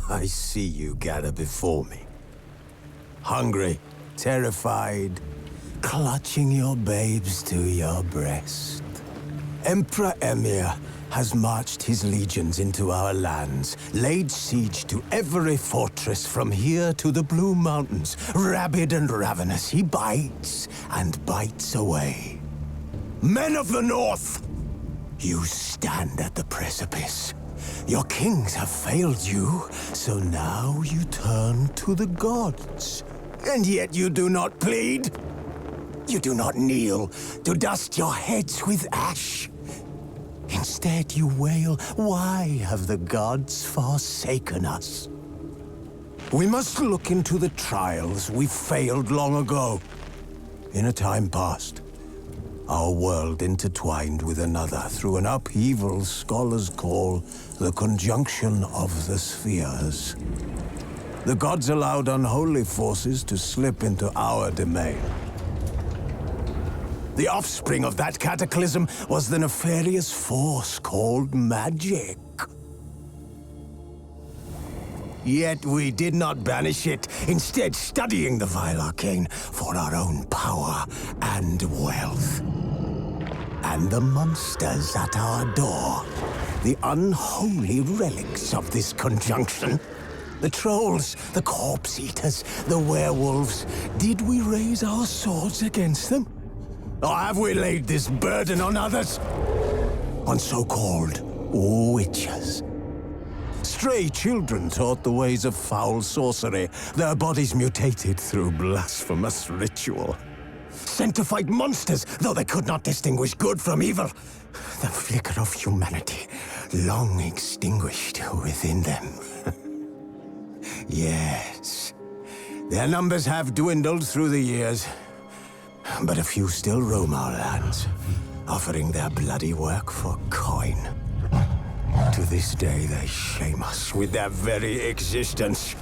I see you gather before me. Hungry, terrified, clutching your babes to your breast. Emperor Emir has marched his legions into our lands, laid siege to every fortress from here to the Blue Mountains. Rabid and ravenous, he bites and bites away. Men of the North, you stand at the precipice. Your kings have failed you, so now you turn to the gods. And yet you do not plead. You do not kneel to dust your heads with ash. Instead you wail, why have the gods forsaken us? We must look into the trials we failed long ago. In a time past, our world intertwined with another through an upheaval scholars call the conjunction of the spheres. The gods allowed unholy forces to slip into our domain. The offspring of that cataclysm was the nefarious force called magic. Yet we did not banish it, instead studying the vile arcane for our own power and wealth. And the monsters at our door, the unholy relics of this conjunction. The trolls, the corpse-eaters, the werewolves. Did we raise our swords against them? Or have we laid this burden on others? On so-called witches. Stray children taught the ways of foul sorcery, their bodies mutated through blasphemous ritual. Sent to fight monsters, though they could not distinguish good from evil. The flicker of humanity, long extinguished within them. Yes, their numbers have dwindled through the years, but a few still roam our lands, offering their bloody work for coin. To this day, they shame us with their very existence.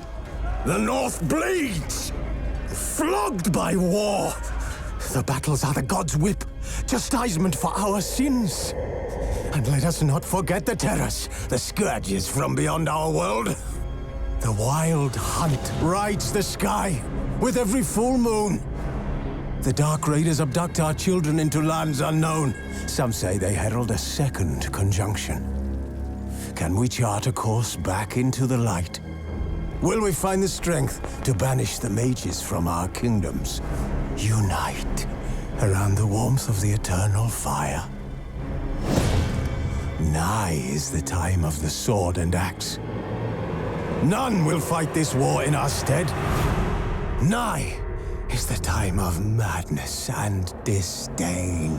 The North bleeds, flogged by war. The battles are the gods' whip, chastisement for our sins. And let us not forget the terrors, the scourges from beyond our world. The wild hunt rides the sky with every full moon. The Dark Raiders abduct our children into lands unknown. Some say they herald a second conjunction. Can we chart a course back into the light? Will we find the strength to banish the mages from our kingdoms? Unite around the warmth of the eternal fire. Nigh is the time of the sword and axe. None will fight this war in our stead. Nigh is the time of madness and disdain.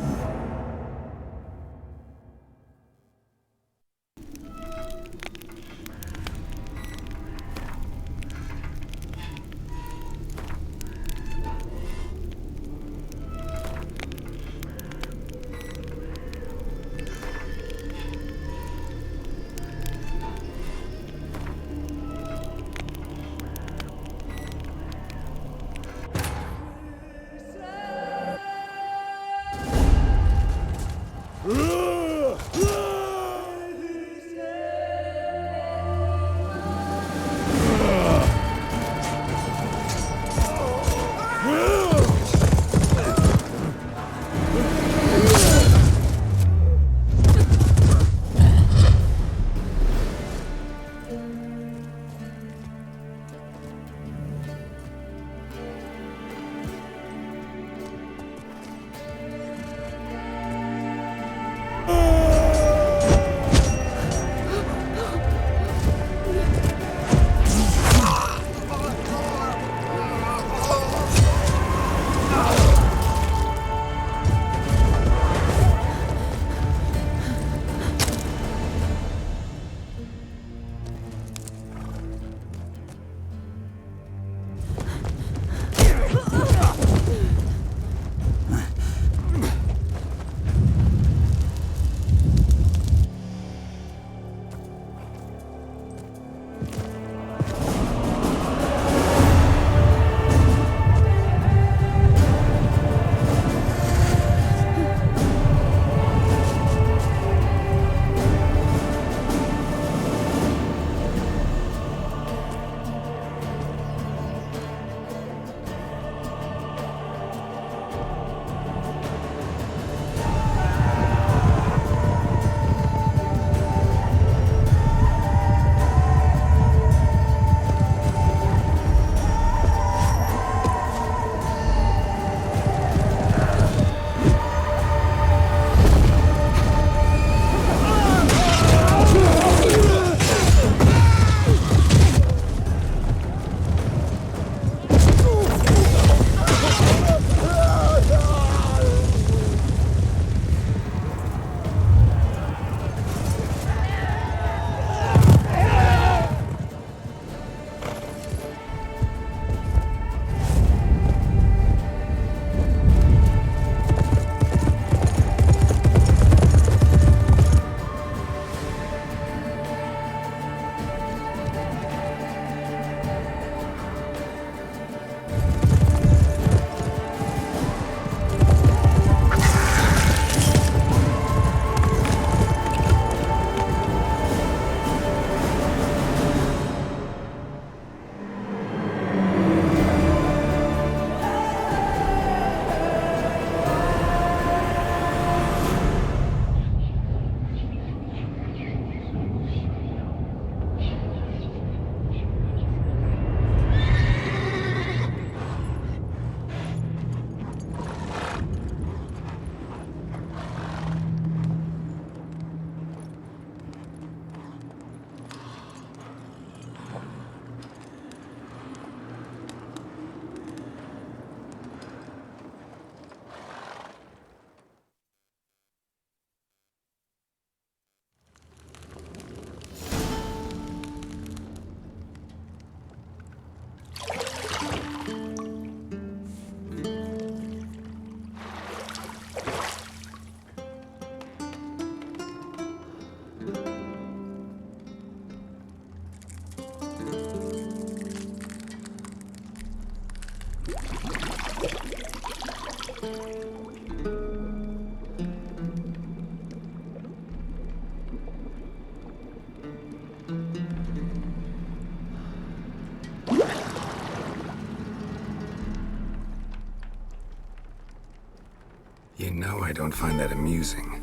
know I don't find that amusing.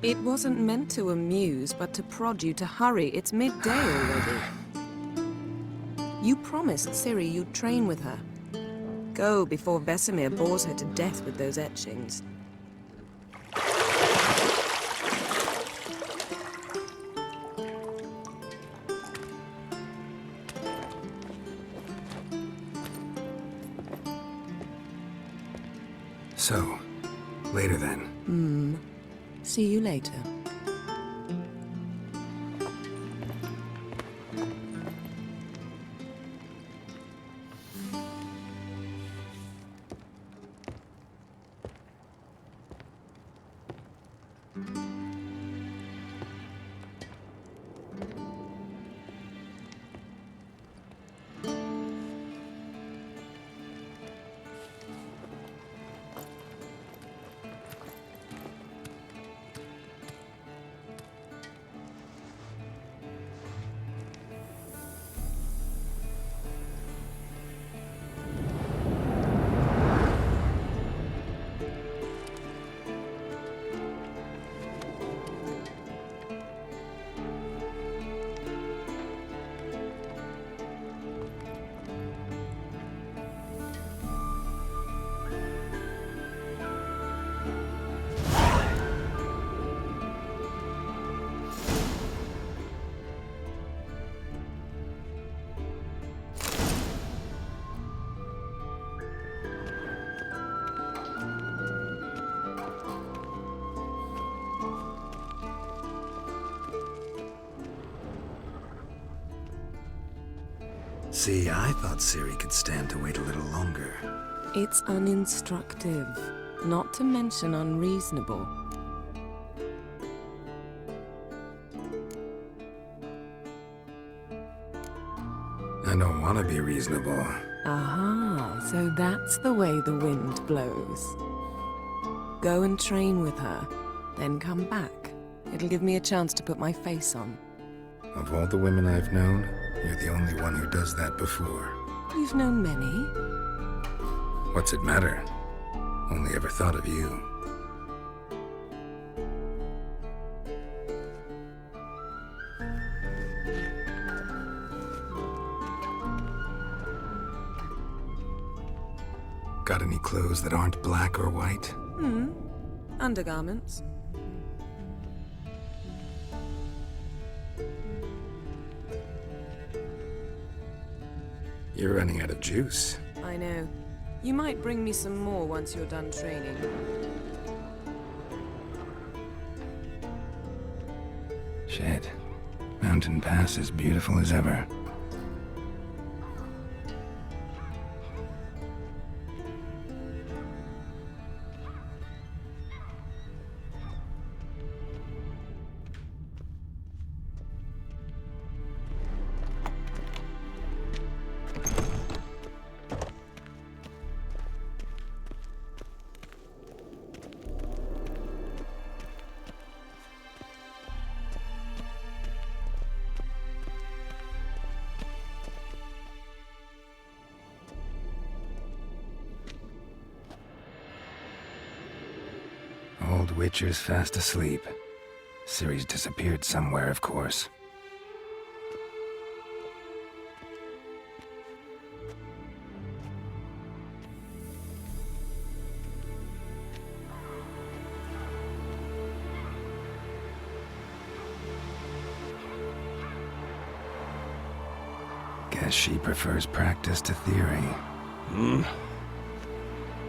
It wasn't meant to amuse, but to prod you to hurry. It's midday already. You promised Ciri you'd train with her. Go before Vesemir bores her to death with those etchings. So, later then. See you later. See, I thought Ciri could stand to wait a little longer. It's uninstructive, not to mention unreasonable. I don't want to be reasonable. Aha, so that's the way the wind blows. Go and train with her, then come back. It'll give me a chance to put my face on. Of all the women I've known, you're the only one who does that before. You've known many. What's it matter? Only ever thought of you. Got any clothes that aren't black or white? Undergarments. You're running out of juice. I know. You might bring me some more once you're done training. Shit. Mountain Pass is beautiful as ever. Old Witcher's fast asleep. Ciri's disappeared somewhere, of course. Guess she prefers practice to theory.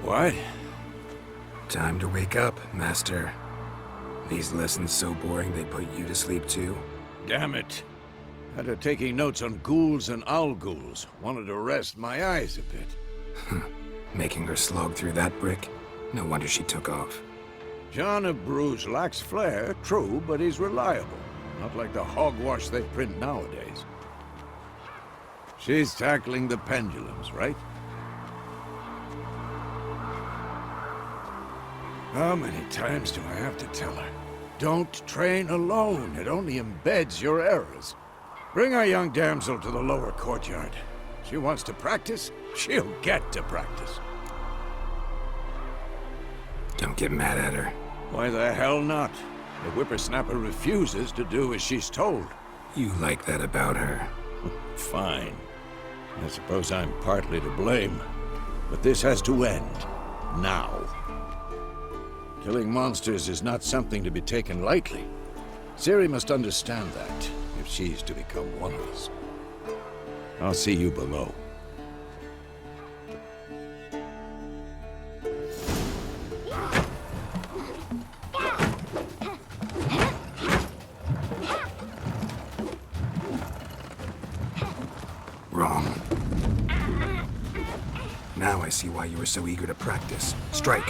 What? Time to wake up, Master. These lessons so boring they put you to sleep too? Damn it. Had her taking notes on ghouls and owl ghouls. Wanted to rest my eyes a bit. Making her slog through that brick? No wonder she took off. John of Bruges lacks flair, true, but he's reliable. Not like the hogwash they print nowadays. She's tackling the pendulums, right? How many times do I have to tell her? Don't train alone. It only embeds your errors. Bring our young damsel to the lower courtyard. She wants to practice, she'll get to practice. Don't get mad at her. Why the hell not? The whippersnapper refuses to do as she's told. You like that about her. Fine. I suppose I'm partly to blame. But this has to end. Now. Killing monsters is not something to be taken lightly. Ciri must understand that, if she's to become one of us. I'll see you below. Wrong. Now I see why you were so eager to practice. Strike.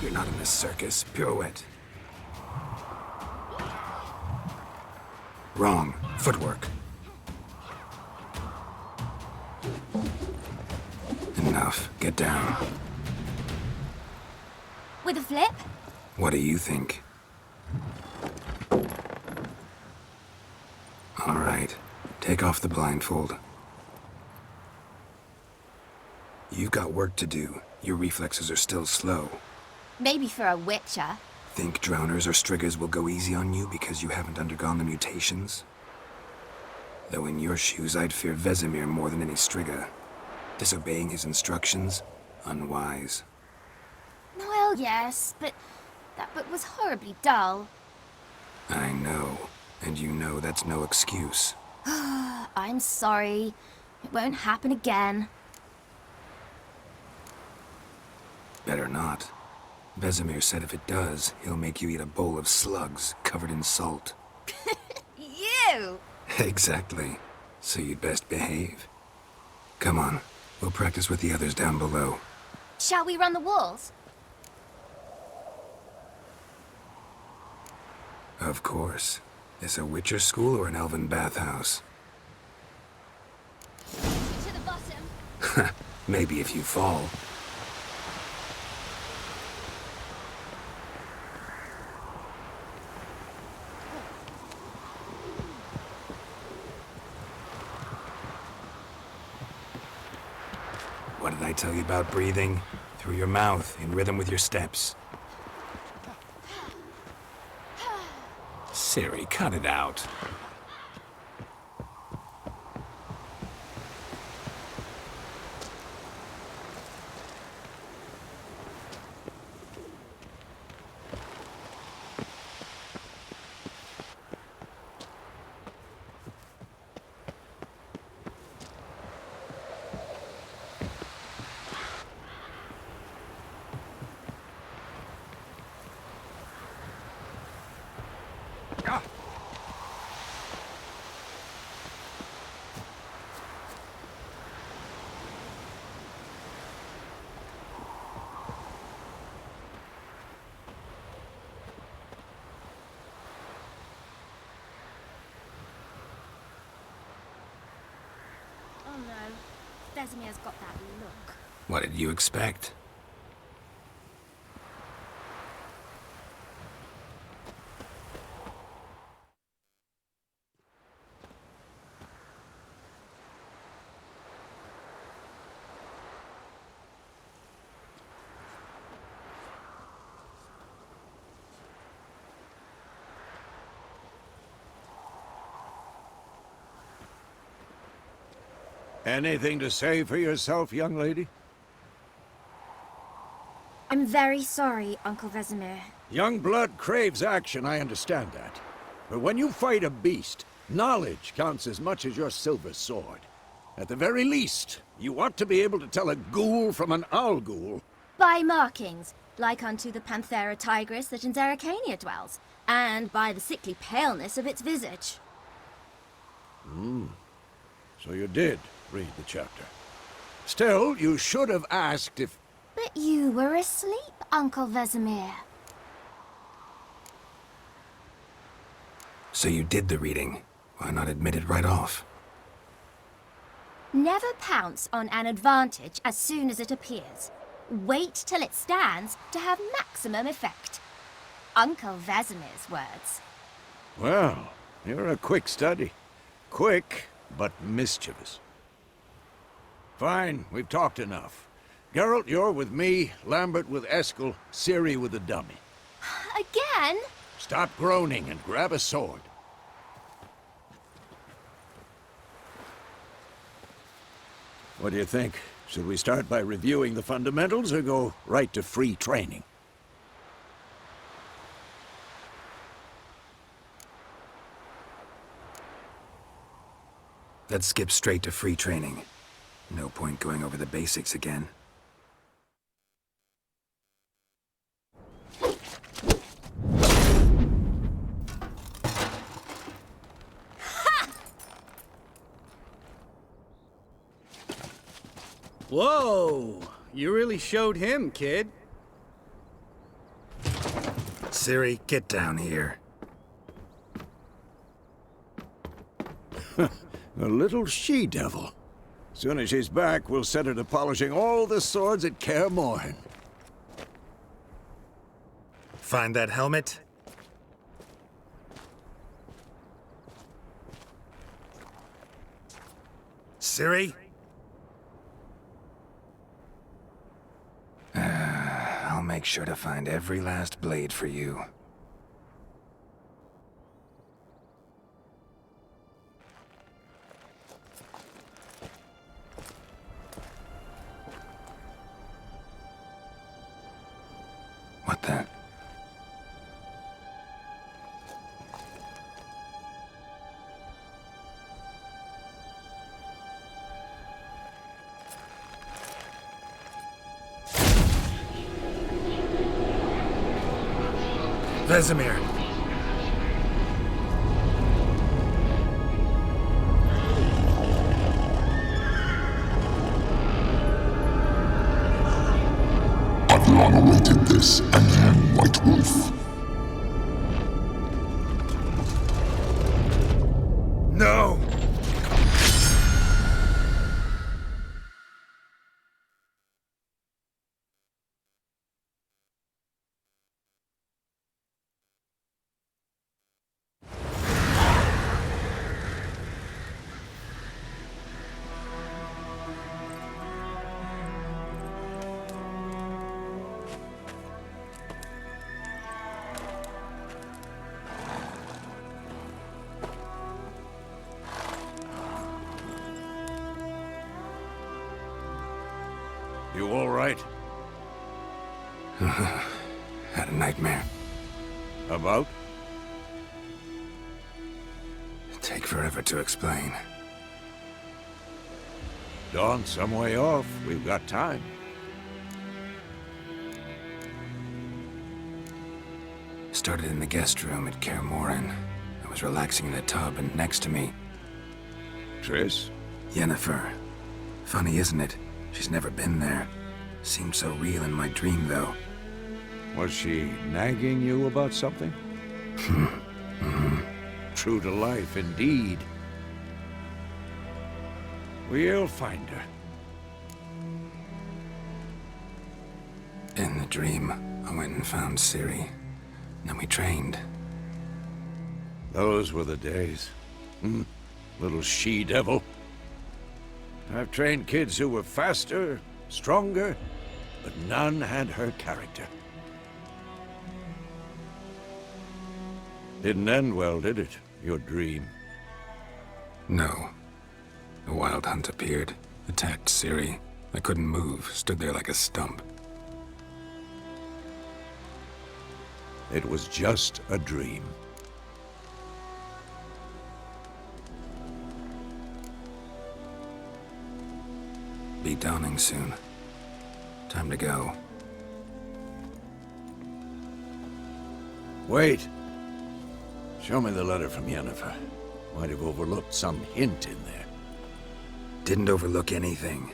You're not in a circus. Pirouette. Wrong. Footwork. Enough. Get down. With a flip? What do you think? All right. Take off the blindfold. You've got work to do. Your reflexes are still slow. Maybe for a witcher. Think drowners or striggers will go easy on you because you haven't undergone the mutations? Though in your shoes, I'd fear Vesemir more than any strigger. Disobeying his instructions? Unwise. Well, yes, but that book was horribly dull. I know. And you know that's no excuse. I'm sorry. It won't happen again. Better not. Vesemir said if it does, he'll make you eat a bowl of slugs covered in salt. You! Exactly. So you'd best behave. Come on. We'll practice with the others down below. Shall we run the walls? Of course. This a Witcher school or an elven bathhouse? To the bottom. Maybe if you fall. What did I tell you about breathing? Through your mouth, in rhythm with your steps. Ciri, cut it out. Oh no. Vesemir's got that look. What did you expect? Anything to say for yourself, young lady? I'm very sorry, Uncle Vesemir. Young blood craves action, I understand that. But when you fight a beast, knowledge counts as much as your silver sword. At the very least, you ought to be able to tell a ghoul from an owl ghoul. By markings, like unto the Panthera tigris that in Zerrikania dwells, and by the sickly paleness of its visage. So you did read the chapter. Still, you should have asked if... But you were asleep, Uncle Vesemir. So you did the reading. Why not admit it right off? Never pounce on an advantage as soon as it appears. Wait till it stands to have maximum effect. Uncle Vesemir's words. Well, you're a quick study. Quick, but mischievous. Fine, we've talked enough. Geralt, you're with me, Lambert with Eskel, Ciri with the dummy. Again? Stop groaning and grab a sword. What do you think? Should we start by reviewing the fundamentals or go right to free training? Let's skip straight to free training. No point going over the basics again. Whoa! You really showed him, kid. Ciri, get down here. A little she-devil. Soon as she's back, we'll set her to polishing all the swords at Kaer Morhen. Find that helmet? Ciri? I'll make sure to find every last blade for you. What the? Vesemir! I've long awaited this, and you, White Wolf. No! You all right? Had a nightmare. About? Take forever to explain. Dawn's some way off. We've got time. Started in the guest room at Kaer Morhen. I was relaxing in a tub, and next to me, Triss? Yennefer. Funny, isn't it? She's never been there. Seemed so real in my dream, though. Was she nagging you about something? True to life, indeed. We'll find her. In the dream, I went and found Ciri. Then we trained. Those were the days. Little she-devil. I've trained kids who were faster, stronger, but none had her character. Didn't end well, did it? Your dream? No. A wild hunt appeared, attacked Ciri. I couldn't move, stood there like a stump. It was just a dream. Be dawning soon. Time to go. Wait. Show me the letter from Yennefer. Might have overlooked some hint in there. Didn't overlook anything.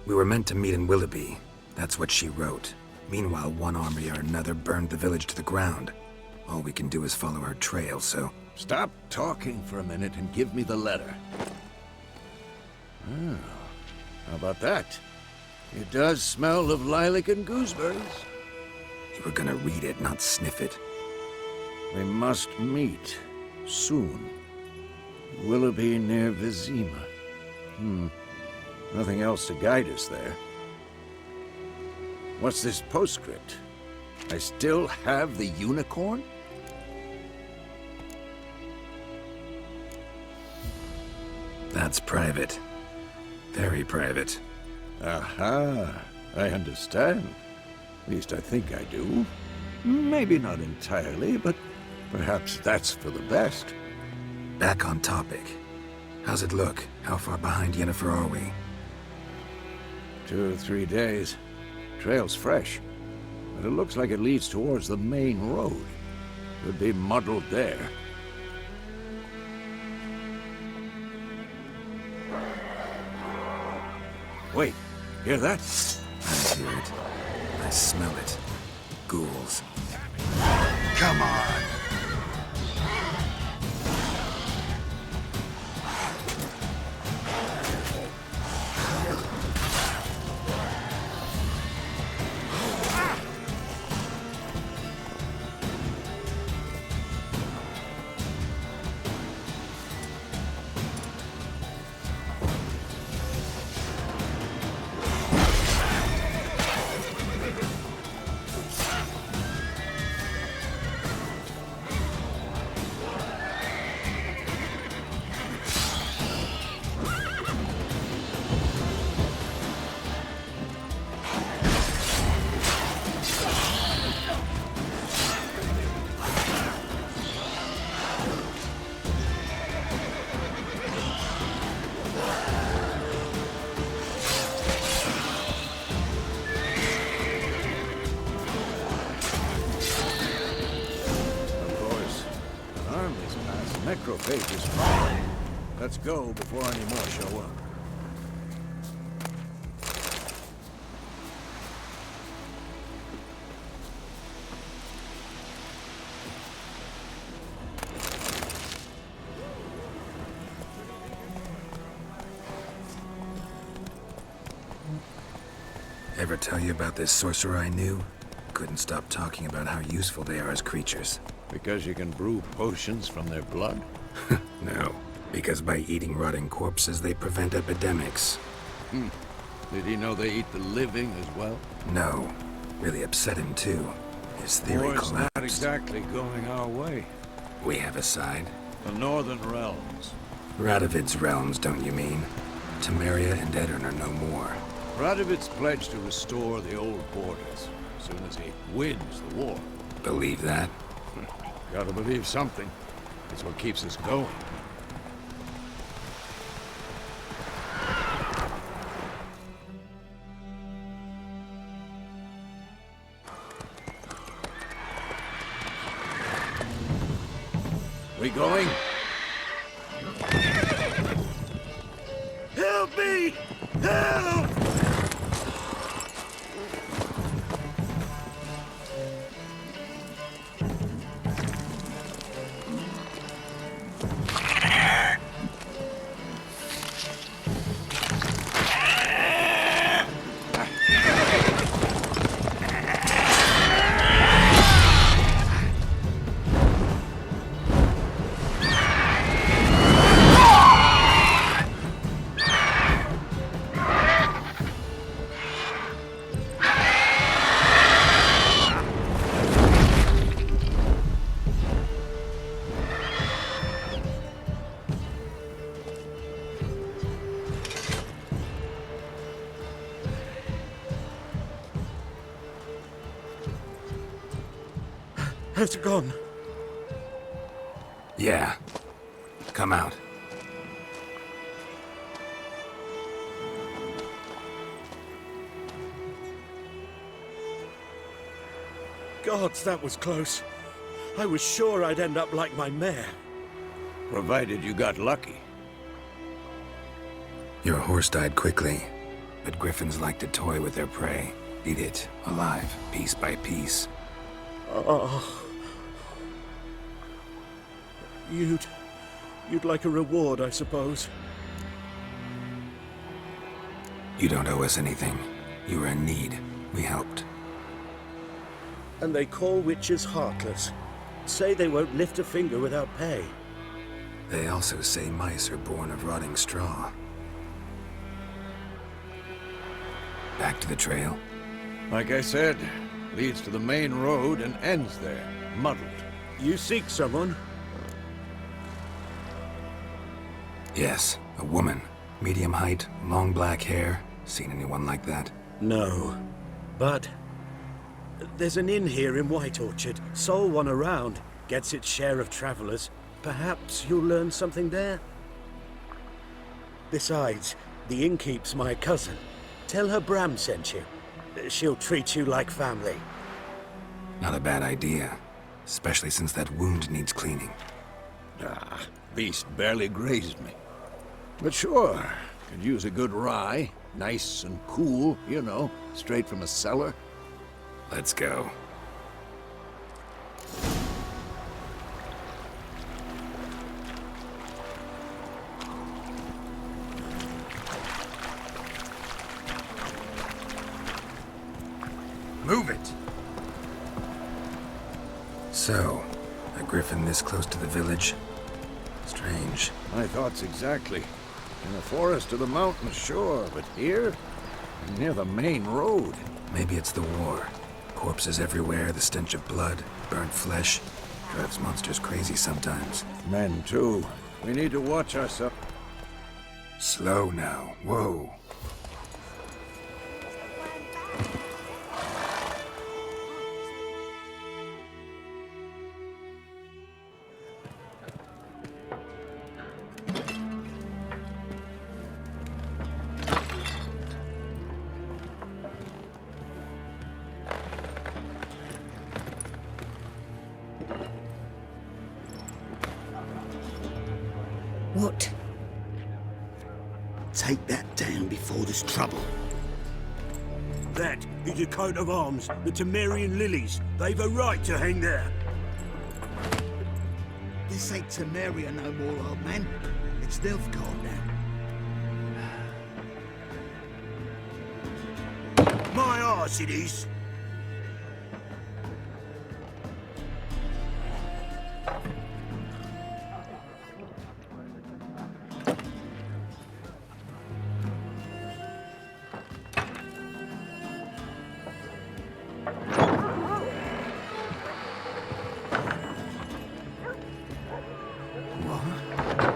We were meant to meet in Willoughby. That's what she wrote. Meanwhile, one army or another burned the village to the ground. All we can do is follow her trail, so... Stop talking for a minute and give me the letter. Oh, how about that? It does smell of lilac and gooseberries. You were gonna read it, not sniff it. We must meet. Soon. Willoughby near Vizima. Nothing else to guide us there. What's this postscript? I still have the unicorn? That's private. Very private. Aha, I understand. At least I think I do. Maybe not entirely, but perhaps that's for the best. Back on topic. How's it look? How far behind Yennefer are we? 2 or 3 days. Trail's fresh, but it looks like it leads towards the main road. Could be muddled there. Wait, hear that? I hear it. I smell it. Ghouls. Come on! Necrophage is fine. Let's go before any more show up. Ever tell you about this sorcerer I knew? Couldn't stop talking about how useful they are as creatures. Because you can brew potions from their blood? No, because by eating rotting corpses, they prevent epidemics. Did he know they eat the living as well? No, really upset him too. His theory War's collapsed. not exactly going our way. We have a side. The Northern Realms. Radovid's realms, don't you mean? Temeria and Edirn are no more. Radovid's pledged to restore the old borders as soon as he wins the war. Believe that? Gotta believe something. It's what keeps us going. We going? Help me! Help! Has it gone? Yeah. Come out. Gods, that was close. I was sure I'd end up like my mare. Provided you got lucky. Your horse died quickly. But griffins like to toy with their prey. Eat it, alive, piece by piece. Oh. You'd like a reward, I suppose. You don't owe us anything. You were in need. We helped. And they call witches heartless. Say they won't lift a finger without pay. They also say mice are born of rotting straw. Back to the trail? Like I said, leads to the main road and ends there, muddled. You seek someone? Yes, a woman. Medium height, long black hair. Seen anyone like that? No. But there's an inn here in White Orchard. Sole one around. Gets its share of travelers. Perhaps you'll learn something there? Besides, the innkeep's my cousin. Tell her Bram sent you. She'll treat you like family. Not a bad idea. Especially since that wound needs cleaning. Ah, beast barely grazed me. But sure, could use a good rye. Nice and cool, you know, straight from a cellar. Let's go. Move it! So, a griffin this close to the village? Strange. My thoughts exactly. In the forest or the mountains, sure, but here? Near the main road. Maybe it's the war. Corpses everywhere, the stench of blood, burnt flesh. Drives monsters crazy sometimes. Men, too. We need to watch ourselves. Slow now. Whoa. What? Take that down before there's trouble. That is a coat of arms, the Temerian lilies. They've a right to hang there. This ain't Temeria no more, old man. It's Nilfgaard now. My arse it is.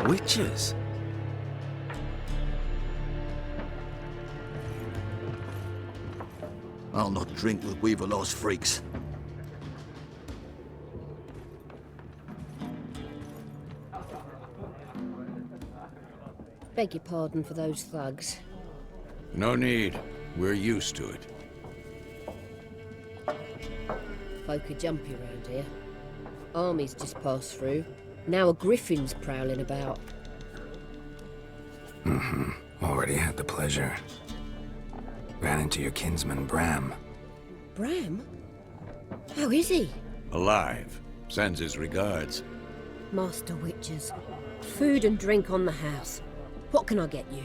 Witches? I'll not drink with Weaverlaw's freaks. Beg your pardon for those thugs. No need. We're used to it. Folk are jumpy around here. Armies just passed through. Now a griffin's prowling about. Already had the pleasure. Ran into your kinsman, Bram. Bram? How is he? Alive. Sends his regards. Master Witches. Food and drink on the house. What can I get you?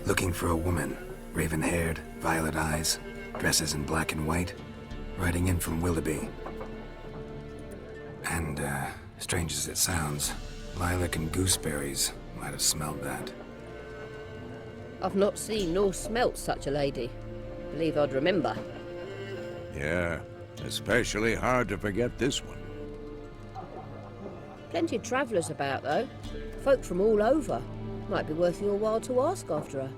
Looking for a woman. Raven-haired, violet eyes, dresses in black and white. Riding in from Willoughby. And, strange as it sounds, lilac and gooseberries might have smelled that. I've not seen nor smelt such a lady. Believe I'd remember. Yeah, especially hard to forget this one. Plenty of travellers about, though. Folk from all over. Might be worth your while to ask after her.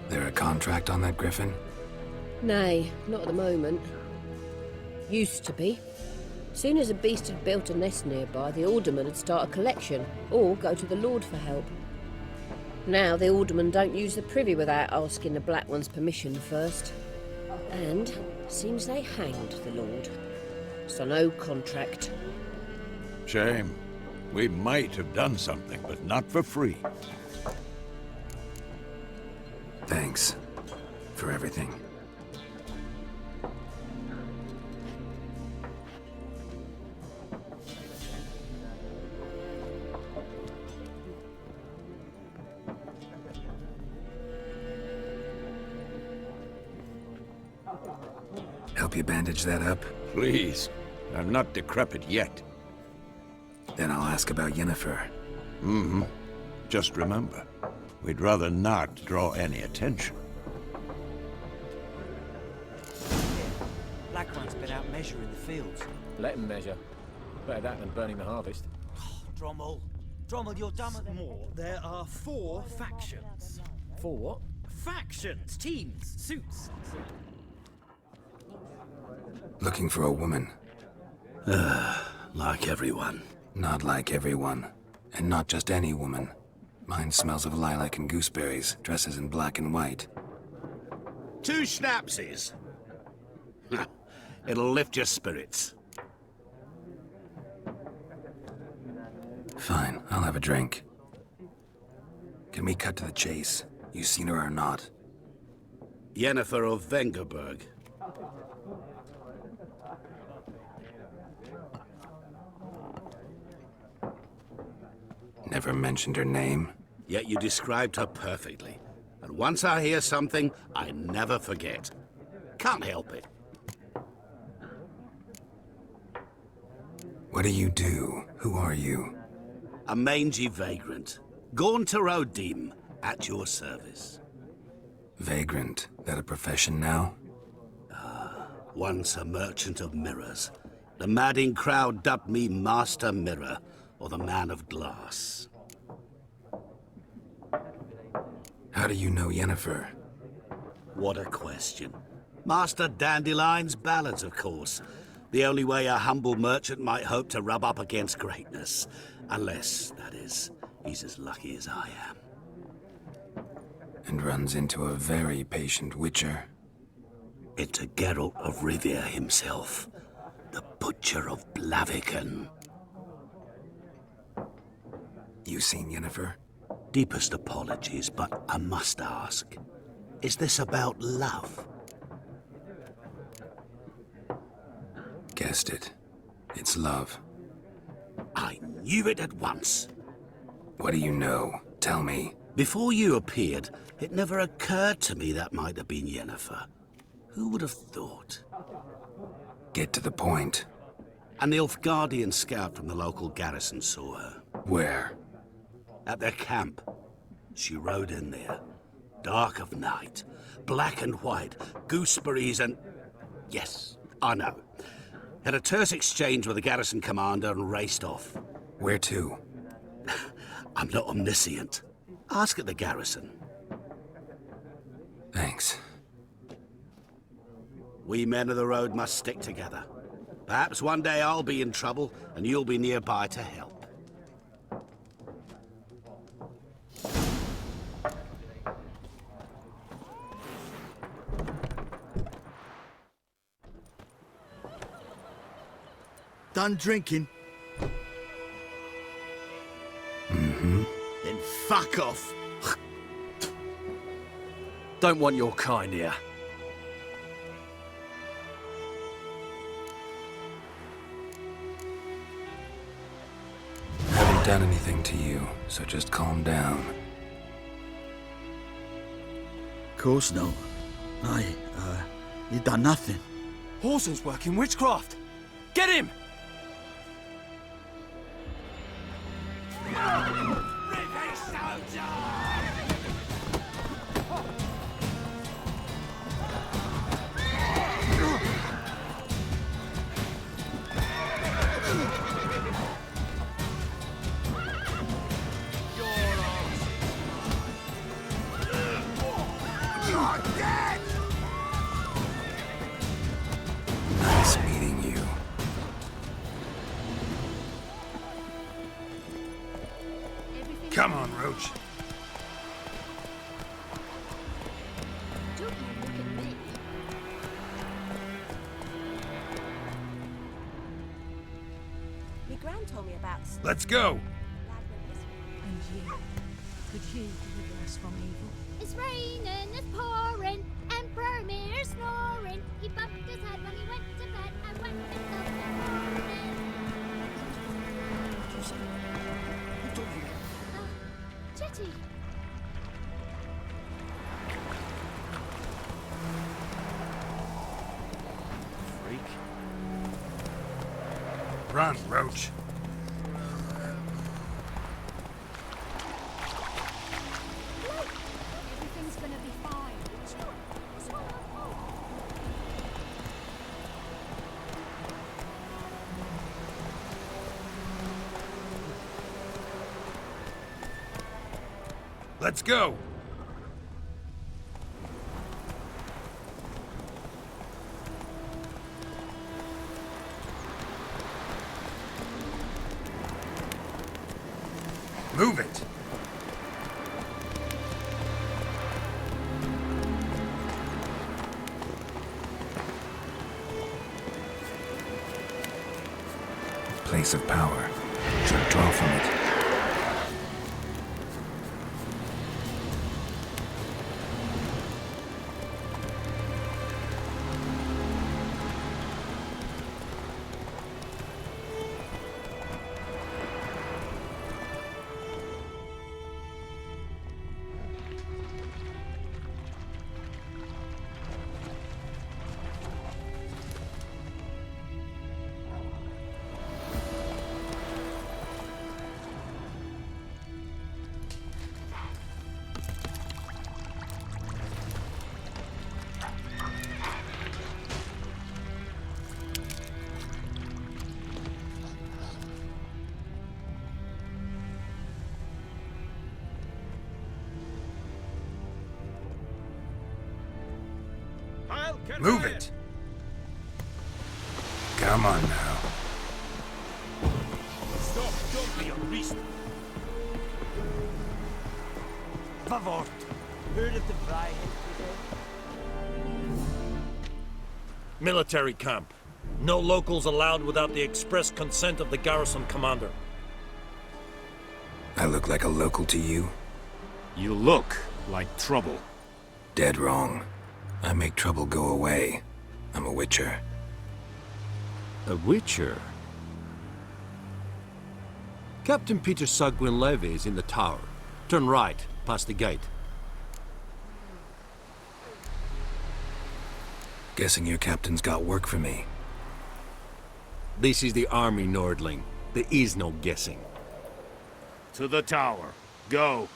There a contract on that griffin? Nay, not at the moment. Used to be. Soon as a beast had built a nest nearby, the alderman would start a collection, or go to the Lord for help. Now the alderman don't use the privy without asking the Black One's permission first. And seems they hanged the Lord. So no contract. Shame. We might have done something, but not for free. Thanks for everything. Help you bandage that up? Please. I'm not decrepit yet. Then I'll ask about Yennefer. Mm-hmm. Just remember, we'd rather not draw any attention. Black one's been out measuring the fields. Let him measure. Better that than burning the harvest. Drommel. Drommel, you're dumber than... More. There are 4 factions. 4 what? Factions, teams, suits. Looking for a woman. Like everyone. Not like everyone. And not just any woman. Mine smells of lilac and gooseberries, dresses in black and white. 2 schnapsies. It'll lift your spirits. Fine, I'll have a drink. Can we cut to the chase? You seen her or not? Yennefer of Vengerberg. Never mentioned her name. Yet you described her perfectly. And once I hear something, I never forget. Can't help it. What do you do? Who are you? A mangy vagrant. Gaunter Odim, at your service. Vagrant. That a profession now? Once a merchant of mirrors. The madding crowd dubbed me Master Mirror, or the Man of Glass. How do you know Yennefer? What a question. Master Dandelion's ballads, of course. The only way a humble merchant might hope to rub up against greatness. Unless, that is, he's as lucky as I am. And runs into a very patient witcher. Into Geralt of Rivia himself. The Butcher of Blaviken. You seen Yennefer? Deepest apologies, but I must ask. Is this about love? Guessed it. It's love. I knew it at once. What do you know? Tell me. Before you appeared, it never occurred to me that might have been Yennefer. Who would have thought? Get to the point. An Nilfgaardian scout from the local garrison saw her. Where? At their camp. She rode in there. Dark of night. Black and white. Gooseberries and... Yes, I know. Had a terse exchange with the garrison commander and raced off. Where to? I'm not omniscient. Ask at the garrison. Thanks. We men of the road must stick together. Perhaps one day I'll be in trouble and you'll be nearby to help. Done drinking? Mm-hmm. Then fuck off. Don't want your kind here. Haven't done anything to you, so just calm down. Course not. You done nothing. Horson's working witchcraft. Get him! Nice meeting you. Mum told me about. Let's go! And you, could you deliver us from evil? It's raining, it's pouring, Emperor Mirror snoring. He bumped his head when he went to bed and went himself in the morning. Jetty. Freak. Run, Roach. Everything's gonna be fine. It's not our fault. Let's go! Move it! Place of power. Should draw from it. Move it! Come on now. Stop! Don't be unreasonable. Favor. Heard of the Fly? Military camp. No locals allowed without the express consent of the garrison commander. I look like a local to you? You look like trouble. Dead wrong. I make trouble go away. I'm a witcher. A witcher? Captain Peter Sagwin Levy is in the tower. Turn right, past the gate. Guessing your captain's got work for me. This is the army, Nordling. There is no guessing. To the tower. Go.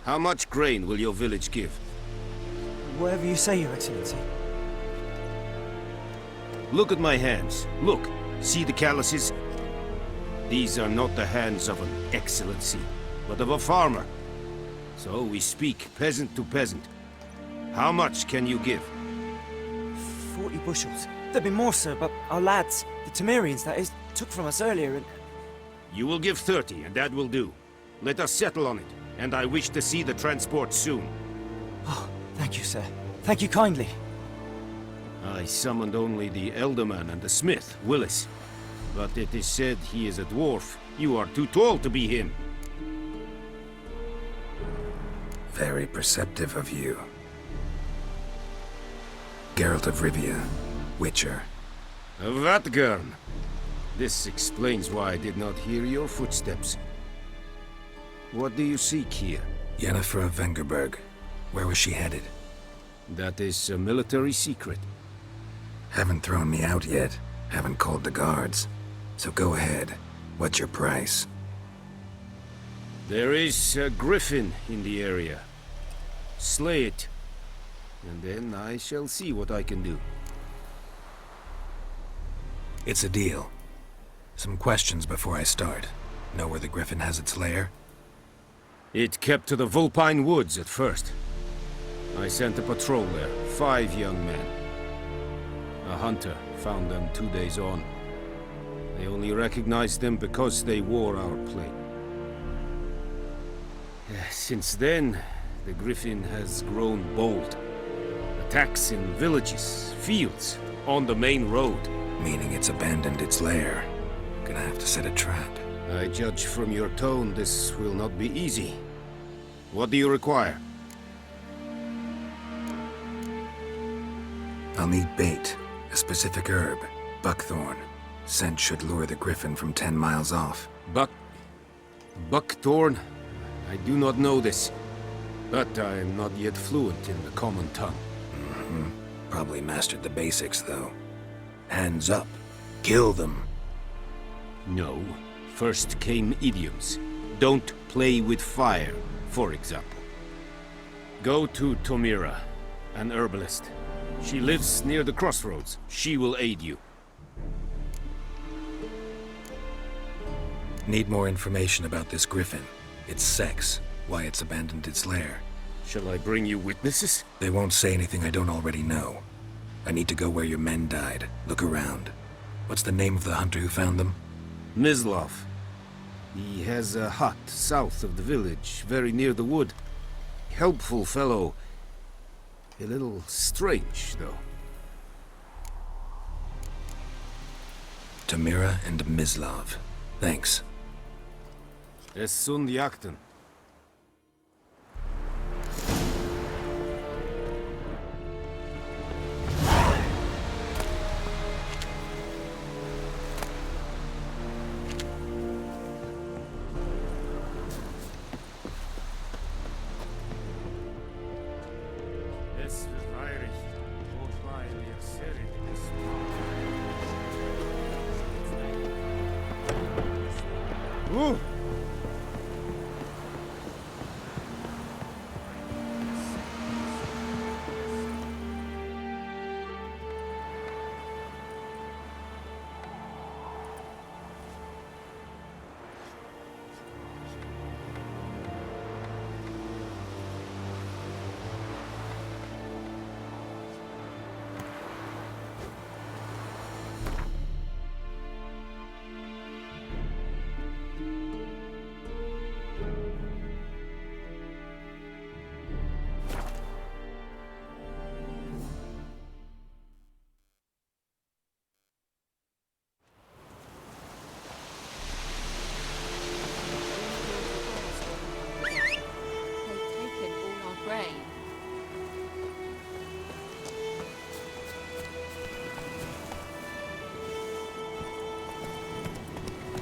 How much grain will your village give? Whatever you say, Your Excellency. Look at my hands. Look. See the calluses? These are not the hands of an excellency, but of a farmer. So we speak peasant to peasant. How much can you give? 40 bushels. There'd be more, sir, but our lads, the Temerians, that is, took from us earlier and... You will give 30, and that will do. Let us settle on it, and I wish to see the transport soon. Oh, thank you, sir. Thank you kindly. I summoned only the Elderman and the smith, Willis. But it is said he is a dwarf. You are too tall to be him. Very perceptive of you. Geralt of Rivia, Witcher. Vatgern. This explains why I did not hear your footsteps. What do you seek here? Yennefer of Vengerberg. Where was she headed? That is a military secret. Haven't thrown me out yet. Haven't called the guards. So go ahead. What's your price? There is a griffin in the area. Slay it. And then I shall see what I can do. It's a deal. Some questions before I start. Know where the griffin has its lair? It kept to the Vulpine Woods at first. I sent a patrol there, 5 young men. A hunter found them 2 days on. They only recognized them because they wore our plate. Since then, the Griffin has grown bold. Attacks in villages, fields, on the main road. Meaning it's abandoned its lair. Gonna have to set a trap. I judge from your tone this will not be easy. What do you require? I'll need bait, a specific herb, buckthorn. Scent should lure the Griffin from 10 miles off. Buckthorn? I do not know this, but I am not yet fluent in the common tongue. Probably mastered the basics, though. Hands up. Kill them. No. First came idioms. Don't play with fire, for example. Go to Tomira, an herbalist. She lives near the crossroads. She will aid you. Need more information about this Griffin. Its sex, why it's abandoned its lair. Shall I bring you witnesses? They won't say anything I don't already know. I need to go where your men died. Look around. What's the name of the hunter who found them? Mislav. He has a hut south of the village, very near the wood. Helpful fellow. A little strange, though. Tamira and Mislav. Thanks. Es sunt jakten.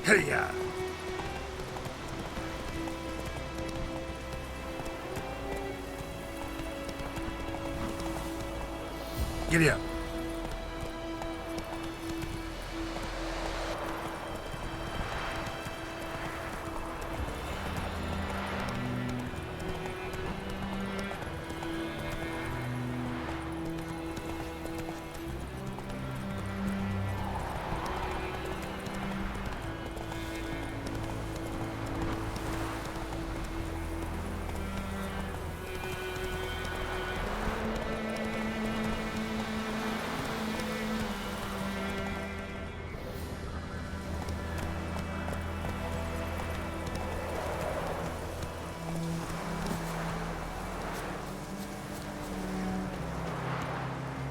Hey-ya! Giddy up.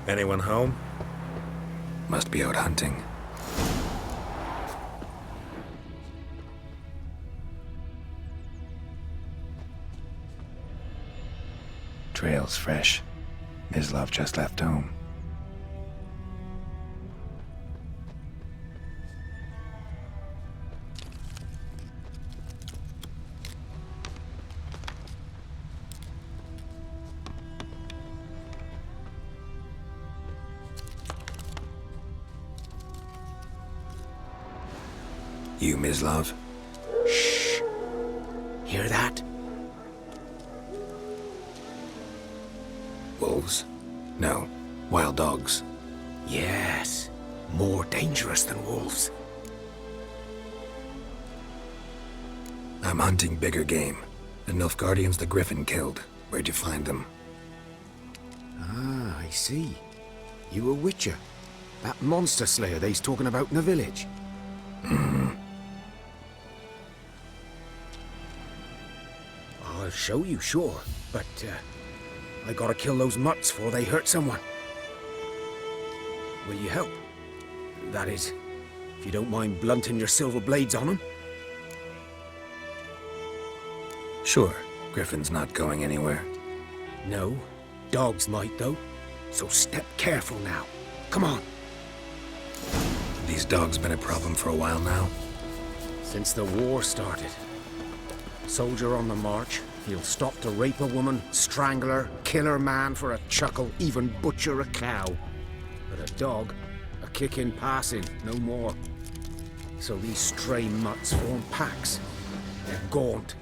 Anyone home? Must be out hunting. Trail's fresh. Mislav just left home. You, Mislav? Shh. Hear that? Wolves? No. Wild dogs. Yes. More dangerous than wolves. I'm hunting bigger game. The Nilfgaardians the Griffin killed. Where'd you find them? Ah, I see. You a witcher. That monster slayer they's talking about in the village. I'll show you, sure. But, I gotta kill those mutts before they hurt someone. Will you help? That is, if you don't mind blunting your silver blades on them. Sure. Griffin's not going anywhere. No. Dogs might, though. So step careful now. Come on. These dogs been a problem for a while now? Since the war started. Soldier on the march, he'll stop to rape a woman, strangle her, kill her man for a chuckle, even butcher a cow. But a dog, a kick in passing, no more. So these stray mutts form packs. They're gaunt,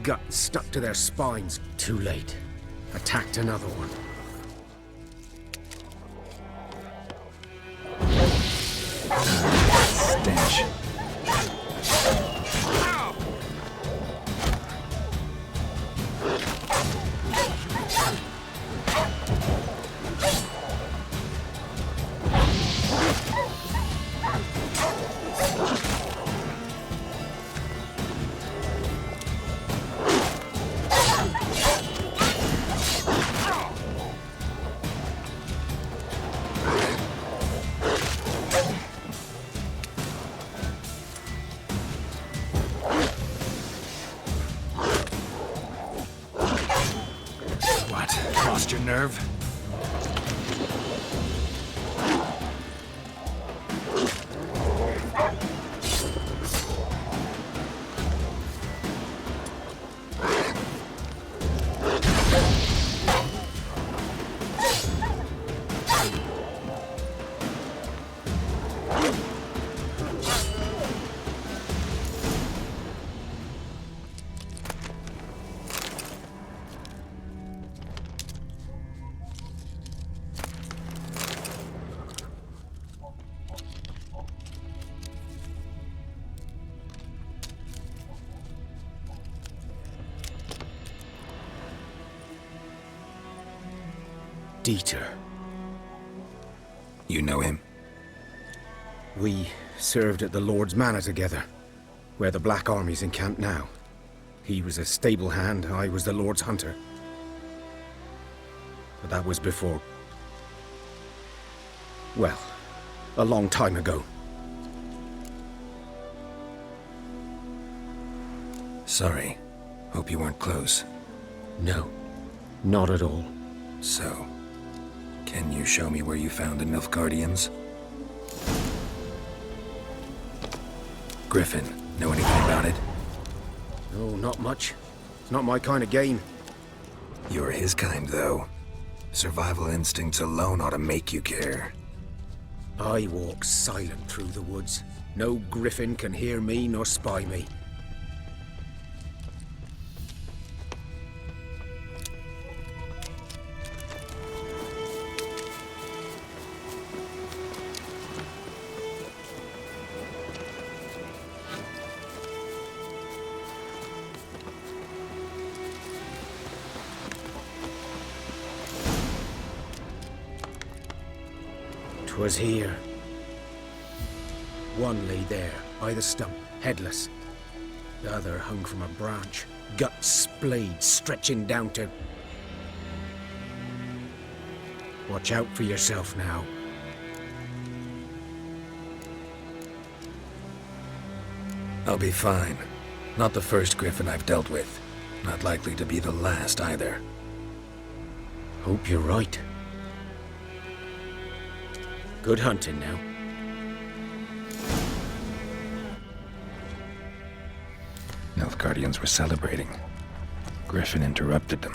guts stuck to their spines. Too late. Attacked another one. Stench. Lost your nerve? Dieter. You know him? We served at the Lord's Manor together, where the Black Army's encamped now. He was a stable hand, I was the Lord's hunter. But that was before... well, a long time ago. Sorry. Hope you weren't close. No, not at all. So, can you show me where you found the Nilfgaardians? Griffin, know anything about it? No, not much. It's not my kind of game. You're his kind, though. Survival instincts alone ought to make you care. I walk silent through the woods. No griffin can hear me nor spy me. 'Twas here. One lay there, by the stump, headless. The other hung from a branch, guts splayed, stretching down to... Watch out for yourself now. I'll be fine. Not the first griffin I've dealt with. Not likely to be the last, either. Hope you're right. Good hunting now. Nilfgaardians were celebrating. Griffin interrupted them.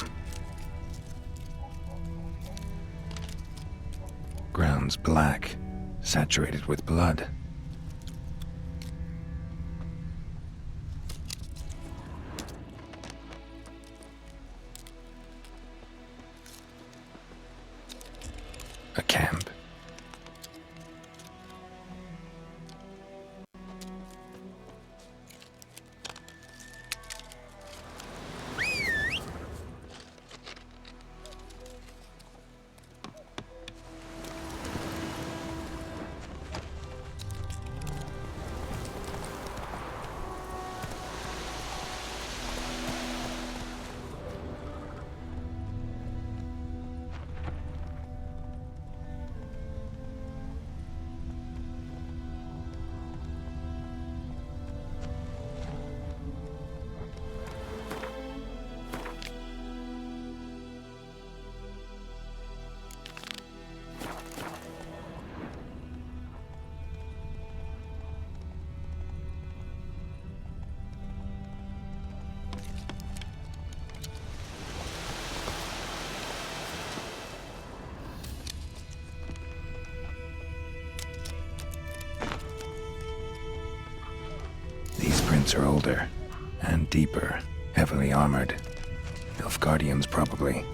Ground's black, saturated with blood. A camp. footprints are older and deeper, heavily armored. Nilfgaardians, probably.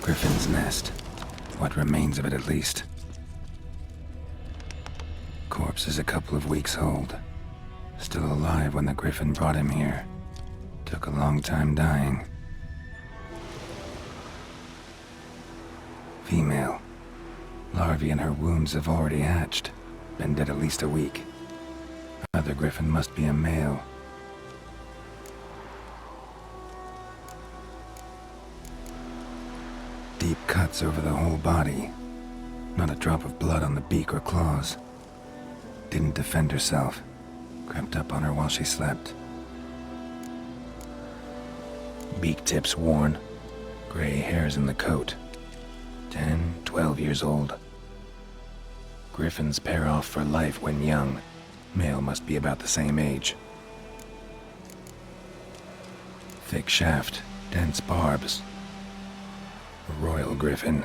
Griffin's nest. What remains of it, at least. Corpse is a couple of weeks old. Still alive when the Griffin brought him here. Took a long time dying. Female. Larvae in her wounds have already hatched. Been dead at least a week. Other Griffin must be a male. Deep cuts over the whole body. Not a drop of blood on the beak or claws. Didn't defend herself. Crept up on her while she slept. Beak tips worn. Gray hairs in the coat. 10, 12 years old. Griffins pair off for life when young. Male must be about the same age. Thick shaft, dense barbs. A royal griffin.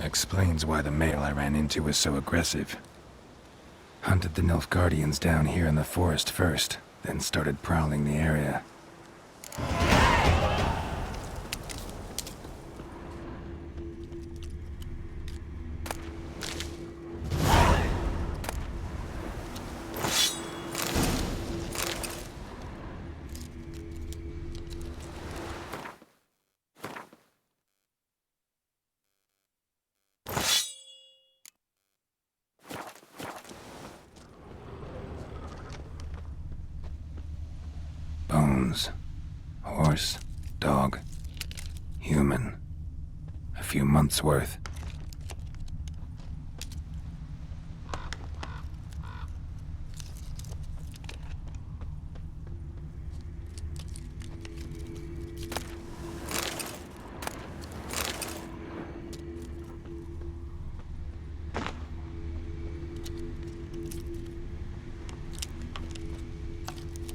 Explains why the male I ran into was so aggressive. Hunted the Nilfgaardians down here in the forest first, then started prowling the area. Bones. Horse, dog, human. A few months' worth.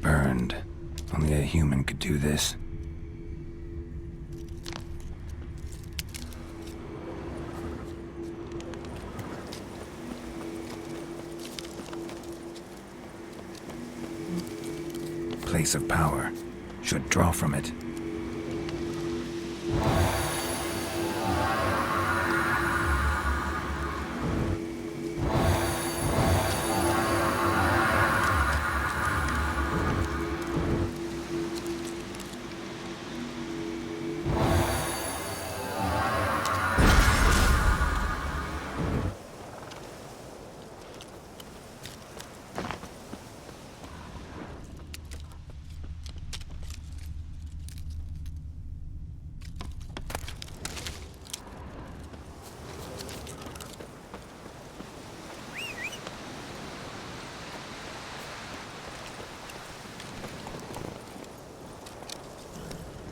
Burned. Only a human could do this. Place of power. Should draw from it.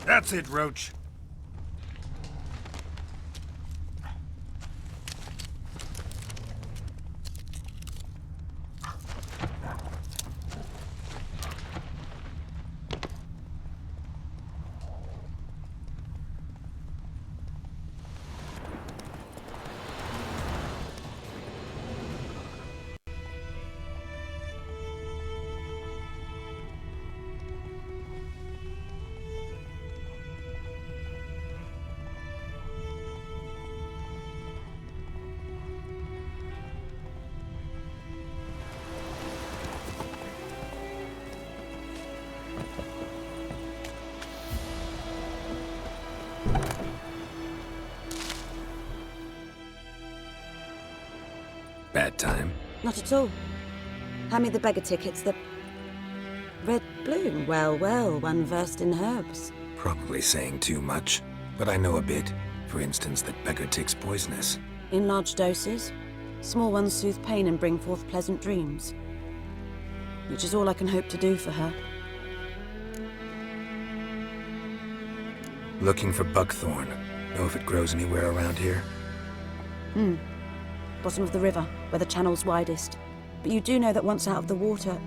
That's it, Roach. Bad time? Not at all. Hand me the beggar tickets, the... Red bloom. Well, well, one versed in herbs. Probably saying too much, but I know a bit. For instance, that beggar tick's poisonous. In large doses. Small ones soothe pain and bring forth pleasant dreams. Which is all I can hope to do for her. Looking for buckthorn. Know if it grows anywhere around here? Bottom of the river, where the channel's widest. But you do know that once out of the water...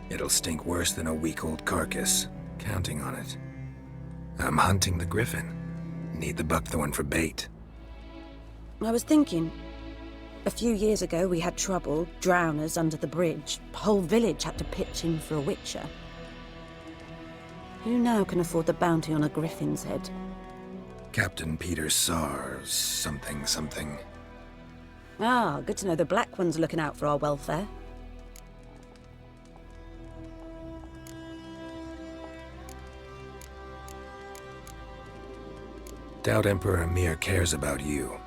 It'll stink worse than a week-old carcass. Counting on it. I'm hunting the griffin. Need the buckthorn for bait. I was thinking... A few years ago we had trouble, drowners under the bridge. The whole village had to pitch in for a witcher. Who now can afford the bounty on a griffin's head? Captain Peter Sars, something. Ah, good to know the Black One's looking out for our welfare. Doubt Emperor Emir cares about you,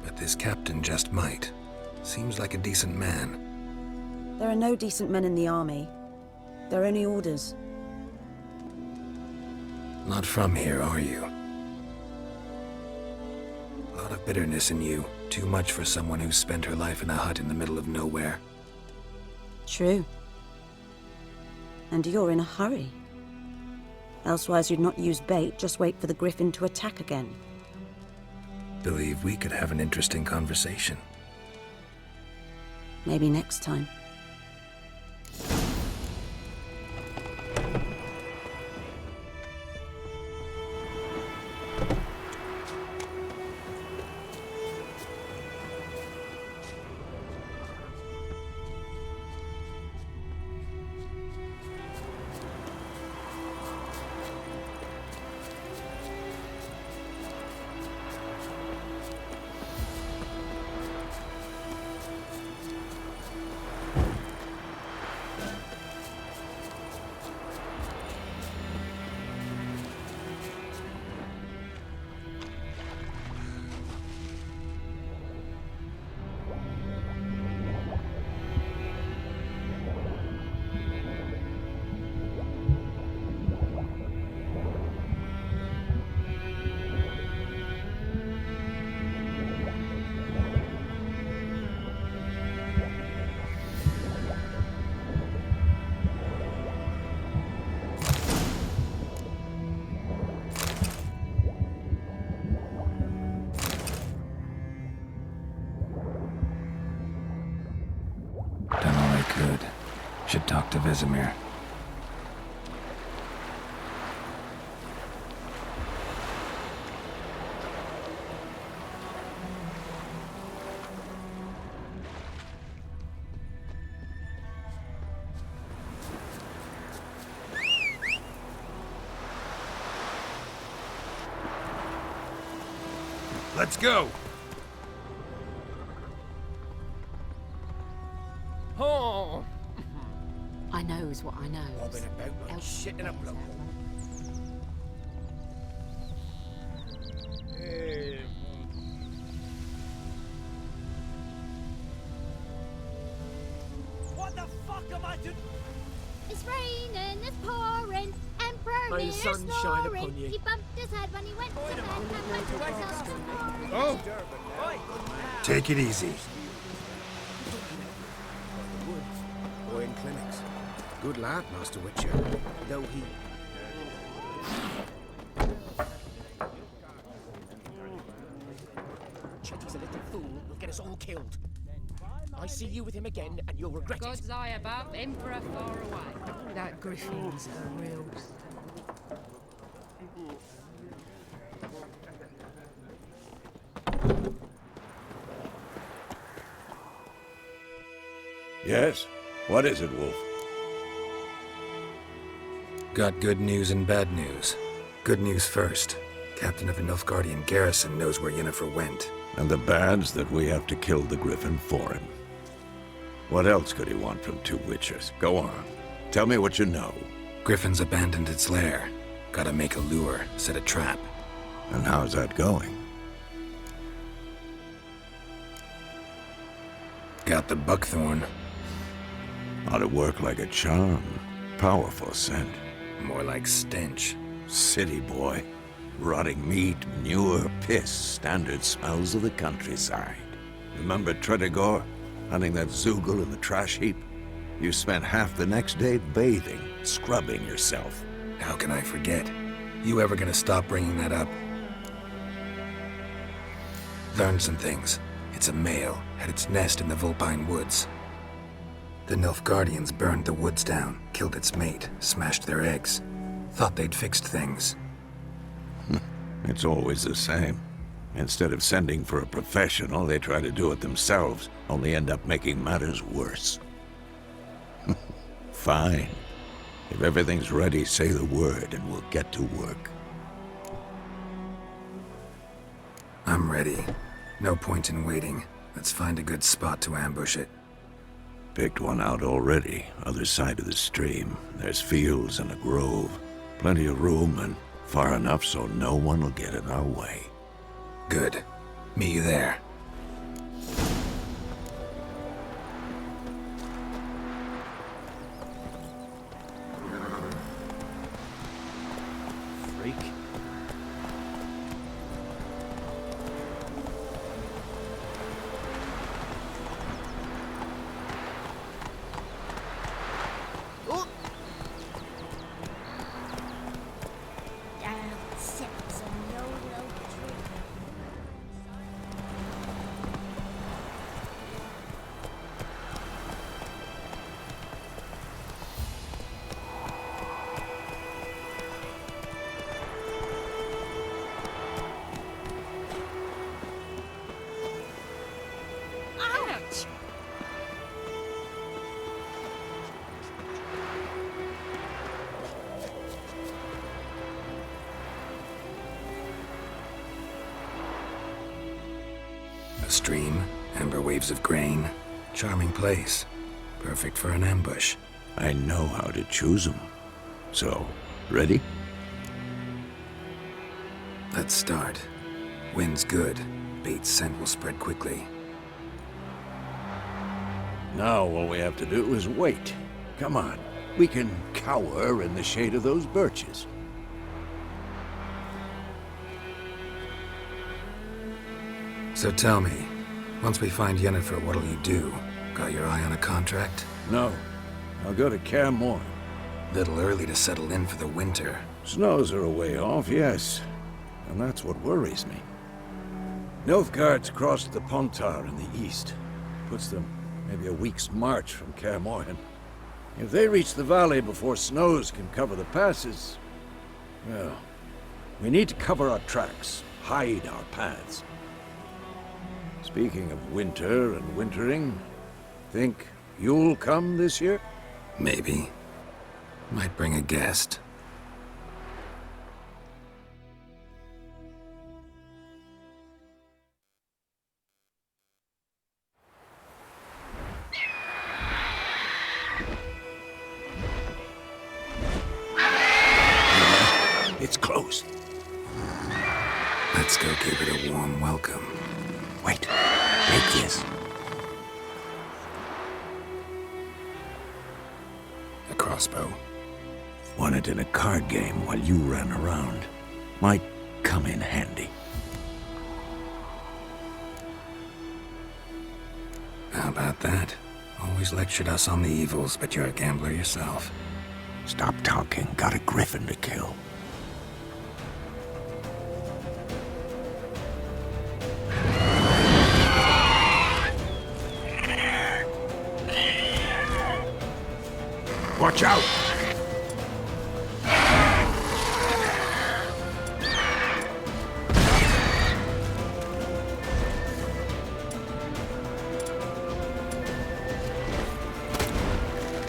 but this captain just might. Seems like a decent man. There are no decent men in the army. There are only orders. Not from here, are you? A lot of bitterness in you. Too much for someone who's spent her life in a hut in the middle of nowhere. True. And you're in a hurry. Elsewise you'd not use bait, just wait for the griffin to attack again. Believe we could have an interesting conversation. Maybe next time. Should talk to Vesemir. Let's go! Oh! I knows what I know. Bobbing about like shit in a blow. What the fuck am I doing? It's raining, it's pouring. Emperor May the sun shine snoring. upon you. He bumped his head when he went to bed and went to himself snoring. Oh! Take it easy. Boy in clinics. Good lad, Master Witcher. Though he... Chetty's a little fool. He'll get us all killed. I see you with him again, and you'll regret it. God's eye above, Emperor far away. That griffin's a real... Yes? What is it, Wolf? Got good news and bad news. Good news first. Captain of the Nilfgaardian garrison knows where Yennefer went. And the bad's that we have to kill the griffin for him. What else could he want from two witchers? Go on. Tell me what you know. Griffin's abandoned its lair. Gotta make a lure, set a trap. And how's that going? Got the buckthorn. Ought to work like a charm. Powerful scent. More like stench. City boy. Rotting meat, manure, piss. Standard smells of the countryside. Remember Tredegor? Hunting that Zoogle in the trash heap? You spent half the next day bathing, scrubbing yourself. How can I forget? You ever gonna stop bringing that up? Learned some things. It's a male, had its nest in the Vulpine Woods. The Nilfgaardians burned the woods down, killed its mate, smashed their eggs. Thought they'd fixed things. It's always the same. Instead of sending for a professional, they try to do it themselves, only end up making matters worse. Fine. If everything's ready, say the word and we'll get to work. I'm ready. No point in waiting. Let's find a good spot to ambush it. Picked one out already, other side of the stream. There's fields and a grove. Plenty of room and far enough so no one will get in our way. Good. Meet you there. Freak. A stream, amber waves of grain. Charming place. Perfect for an ambush. I know how to choose them. So, ready? Let's start. Wind's good. Bait's scent will spread quickly. Now all we have to do is wait. Come on. We can cower in the shade of those birches. So tell me, once we find Yennefer, what'll you do? Got your eye on a contract? No. I'll go to Kaer Morhen. Little early to settle in for the winter. Snows are a way off, yes. And that's what worries me. Nilfgaard's crossed the Pontar in the east. Puts them maybe a week's march from Kaer Morhen. If they reach the valley before snows can cover the passes, well, we need to cover our tracks, hide our paths. Speaking of winter and wintering, think you'll come this year? Maybe. Might bring a guest. It's close. Let's go give it a warm welcome. Wait, take this. A crossbow. Won it in a card game while you ran around. Might come in handy. How about that? Always lectured us on the evils, but you're a gambler yourself. Stop talking. Got a griffin to kill. Watch out!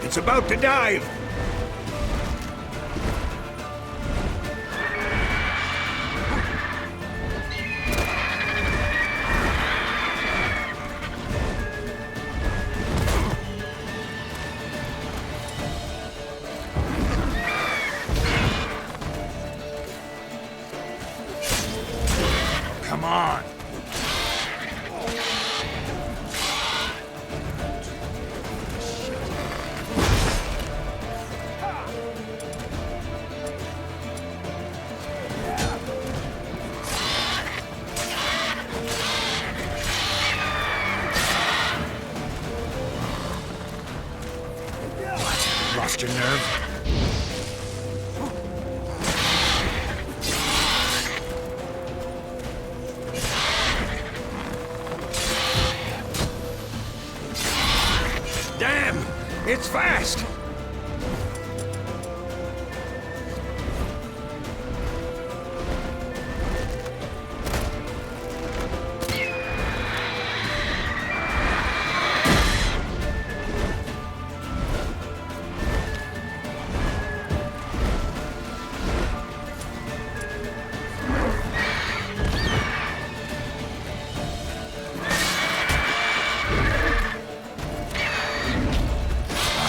It's about to dive! Come on! lost your nerve? Damn! It's fast!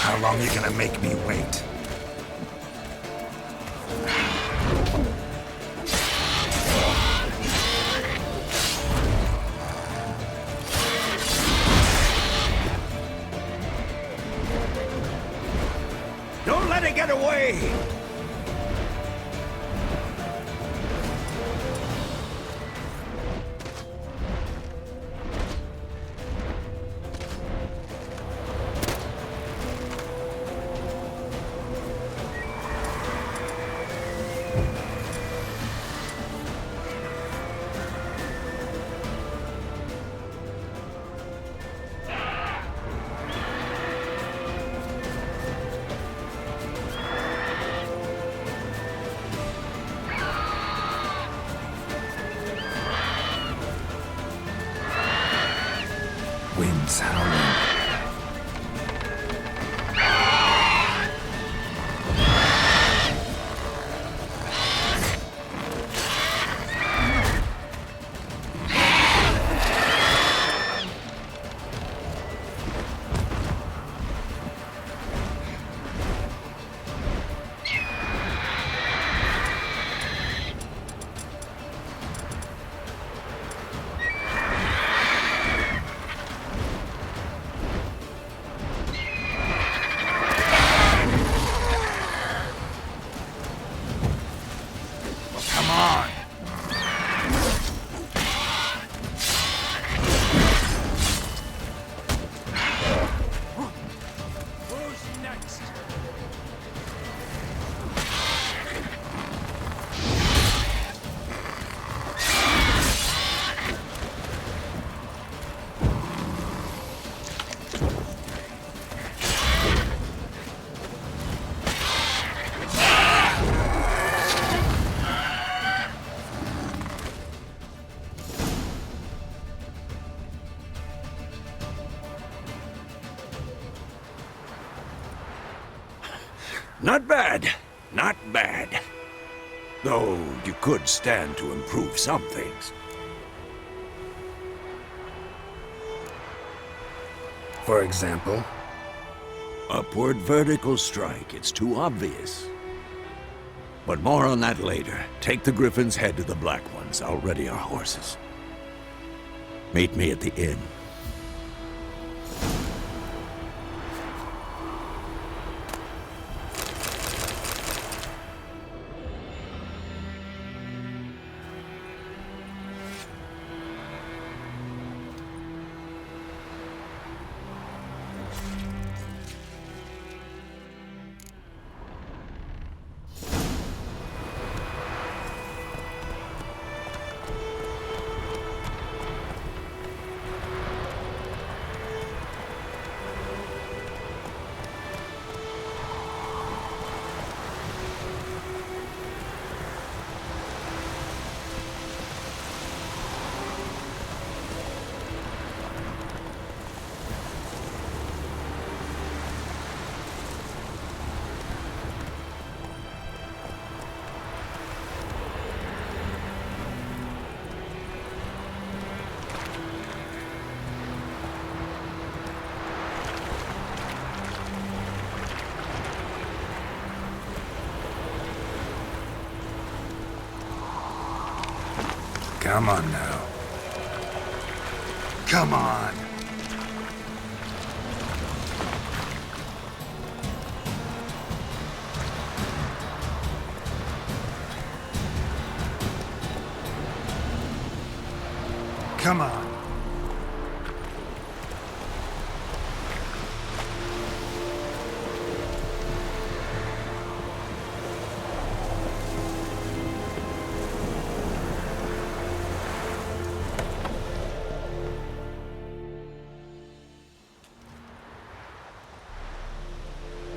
How long are you gonna make me wait? Don't let it get away! Winds howling. Come on! Who's next? Not bad. Not bad. Though you could stand to improve some things. For example? Upward vertical strike. It's too obvious. But more on that later. Take the Griffin's head to the Black Ones. I'll ready our horses. Meet me at the inn. Come on now. Come on. Come on.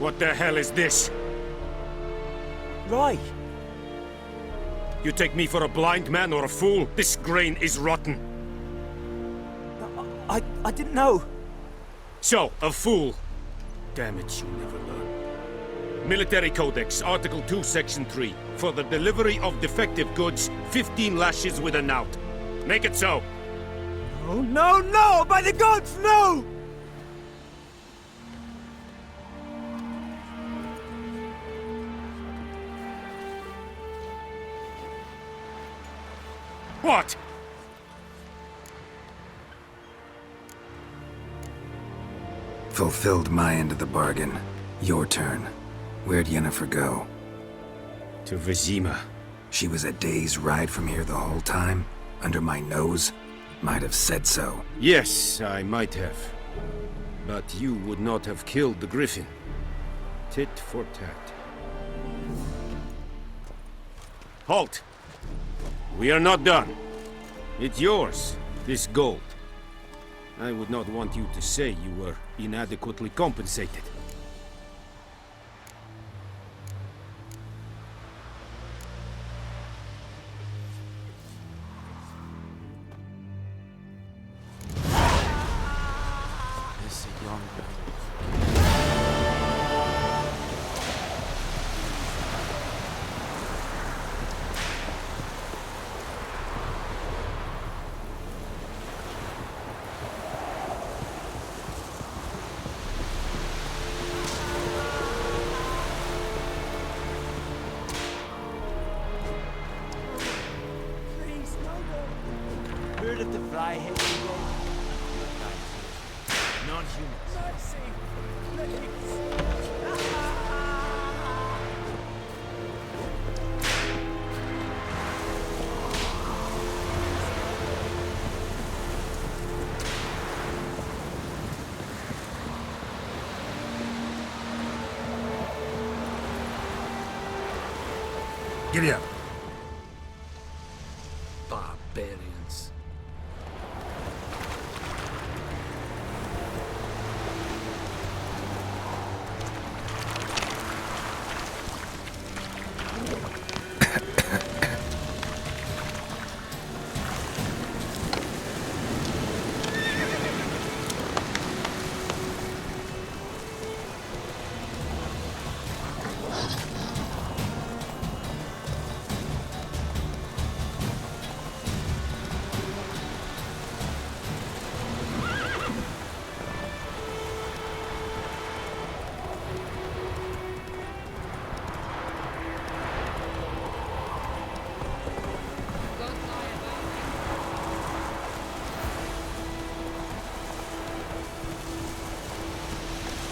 What the hell is this? Rye! You take me for a blind man or a fool? This grain is rotten. I didn't know. So, a fool. Damn it, you never learn. Military Codex, Article 2, Section 3. For the delivery of defective goods, 15 lashes with a knout. Make it so. No, no, no! By the gods, no! What? Fulfilled my end of the bargain. Your turn. Where'd Yennefer go? To Vizima. She was a day's ride from here the whole time? Under my nose? Might have said so. Yes, I might have. But you would not have killed the griffin. Tit for tat. Halt! We are not done. It's yours, this gold. I would not want you to say you were inadequately compensated. This is young. Heard of the fly-head again? Non-humans. Mercy! Giddy up. Barbarians.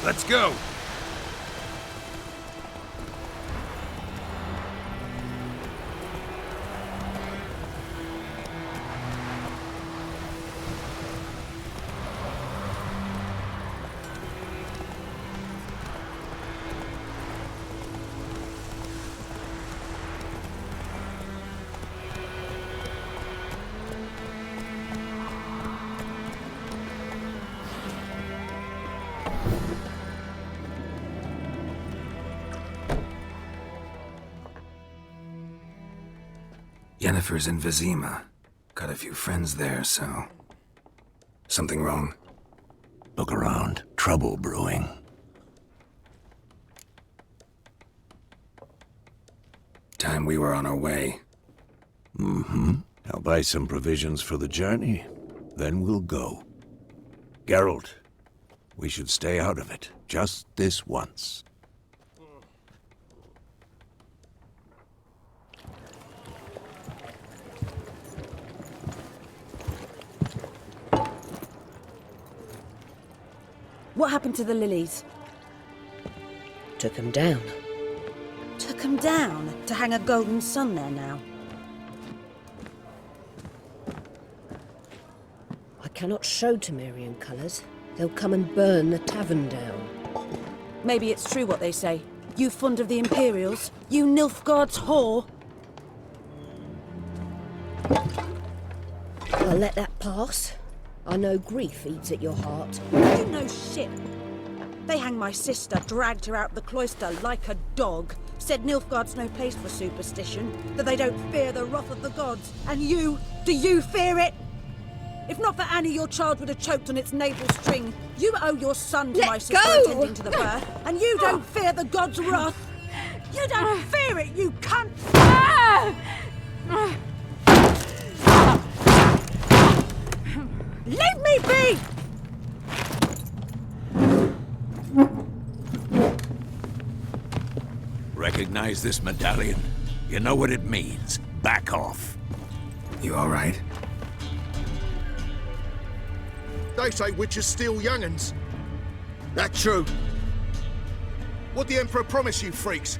Let's go! Yennefer's in Vizima. Got a few friends there, so... Something wrong? Look around. Trouble brewing. Time we were on our way. Mm-hmm. I'll buy some provisions for the journey. Then we'll go. Geralt, we should stay out of it. Just this once. What happened to the lilies? Took 'em down. Took 'em down to hang a golden sun there now. I cannot show Temerian colours. They'll come and burn the tavern down. Maybe it's true what they say. You fond of the Imperials? You Nilfgaard's whore? I'll let that pass. I know grief eats at your heart. You know shit. They hanged my sister, dragged her out the cloister like a dog. Said Nilfgaard's no place for superstition, that they don't fear the wrath of the gods. And you, do you fear it? If not for Annie, your child would have choked on its navel string. You owe your son to my sister attending to the birth, and you don't fear the gods' wrath. You don't fear it, you cunt! Leave me be! Recognize this medallion? You know what it means. Back off. You all right? They say witches steal young'uns. That true? What the Emperor promise you, freaks?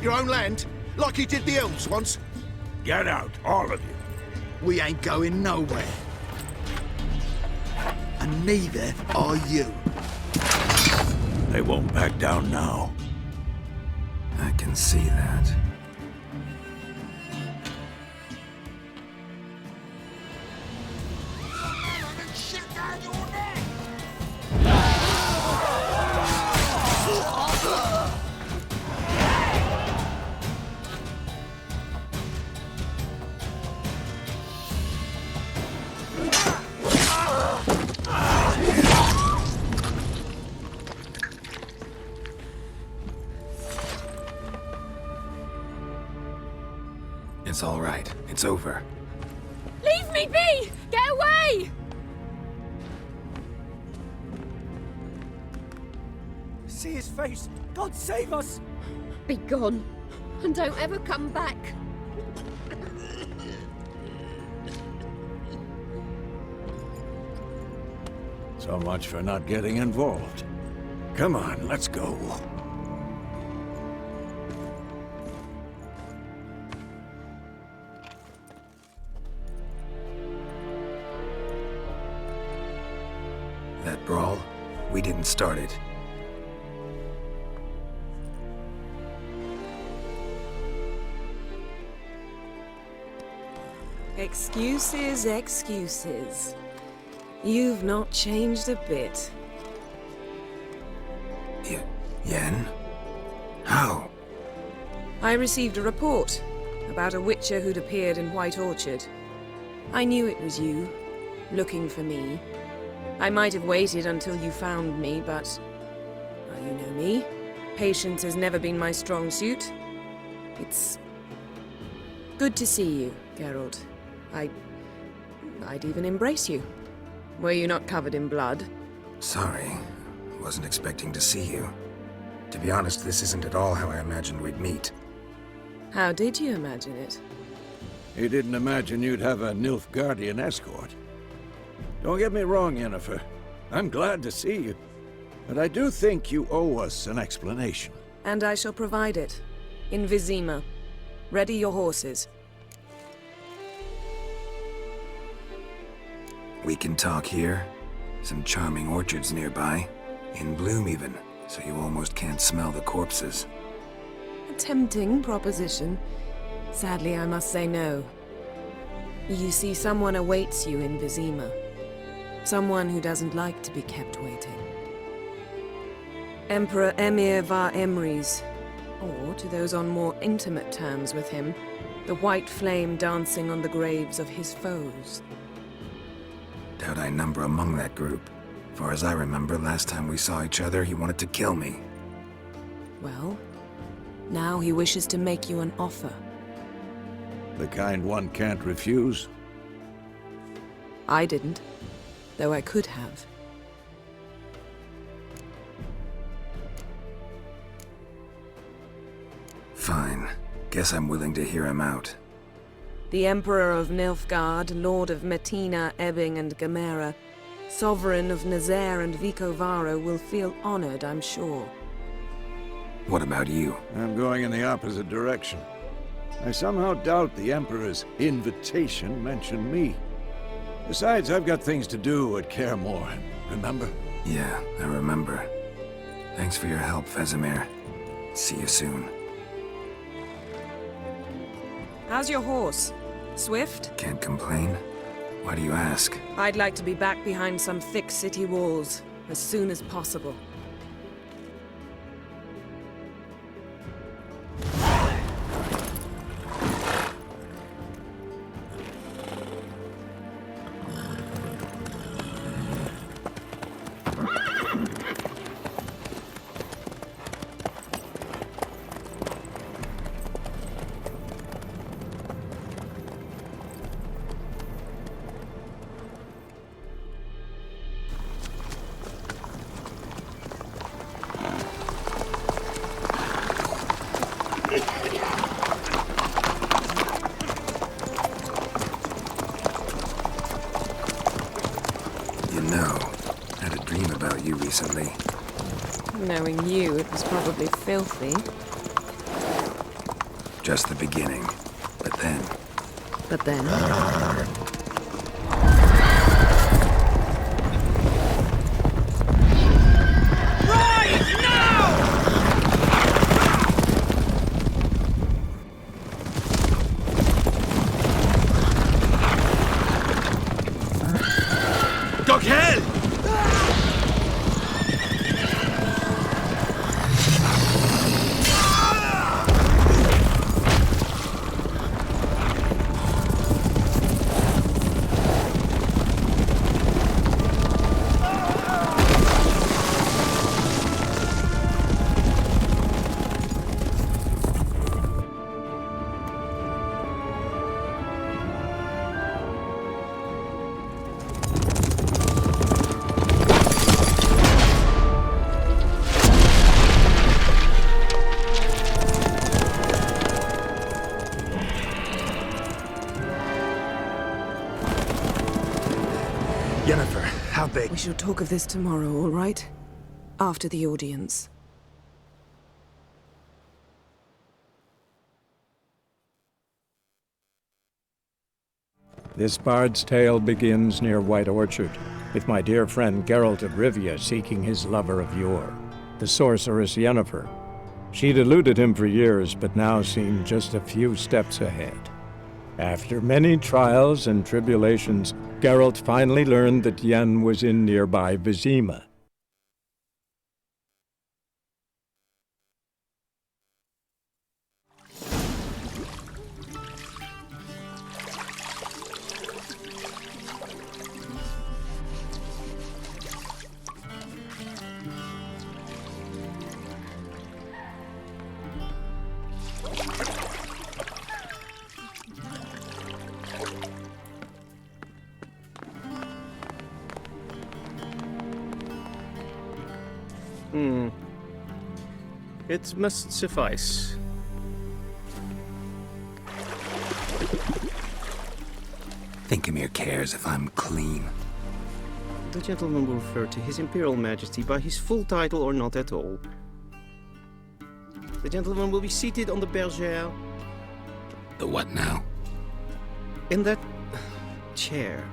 Your own land? Like he did the elves once? Get out, all of you. We ain't going nowhere. And neither are you. They won't back down now. I can see that. It's all right. It's over. Leave me be! Get away! See his face! God save us! Be gone, and don't ever come back. So much for not getting involved. Come on, let's go. That brawl, we didn't start it. Excuses, excuses. You've not changed a bit. Yen? How? I received a report about a witcher who'd appeared in White Orchard. I knew it was you, looking for me. I might have waited until you found me, but... well, you know me. Patience has never been my strong suit. It's... good to see you, Geralt. I'd even embrace you. Were you not covered in blood? Sorry. Wasn't expecting to see you. To be honest, this isn't at all how I imagined we'd meet. How did you imagine it? He didn't imagine you'd have a Nilfgaardian escort. Don't get me wrong, Yennefer. I'm glad to see you. But I do think you owe us an explanation. And I shall provide it. In Vizima. Ready your horses. We can talk here. Some charming orchards nearby. In bloom even, so you almost can't smell the corpses. A tempting proposition. Sadly, I must say no. You see, someone awaits you in Vizima. Someone who doesn't like to be kept waiting. Emperor Emir var Emrys, or to those on more intimate terms with him, the white flame dancing on the graves of his foes. Doubt I number among that group. Far as I remember, last time we saw each other, he wanted to kill me. Well, now he wishes to make you an offer. The kind one can't refuse? I didn't, though I could have. Fine. Guess I'm willing to hear him out. The Emperor of Nilfgaard, Lord of Metina, Ebbing and Gamera, Sovereign of Nazaire and Vicovaro will feel honored, I'm sure. What about you? I'm going in the opposite direction. I somehow doubt the Emperor's invitation mentioned me. Besides, I've got things to do at Kaer Morhen, remember? Yeah, I remember. Thanks for your help, Vesemir. See you soon. How's your horse? Swift? Can't complain. Why do you ask? I'd like to be back behind some thick city walls, as soon as possible. You know, I had a dream about you recently. Knowing you, it was probably filthy. Just the beginning. But then... But then... Yennefer, how big? We shall talk of this tomorrow, all right? After the audience. This bard's tale begins near White Orchard, with my dear friend Geralt of Rivia seeking his lover of yore, the sorceress Yennefer. She'd eluded him for years, but now seemed just a few steps ahead. After many trials and tribulations, Geralt finally learned that Yen was in nearby Vizima. It must suffice. Thinkamere cares if I'm clean. The gentleman will refer to His Imperial Majesty by his full title or not at all. The gentleman will be seated on the bergère. The what now? In that chair.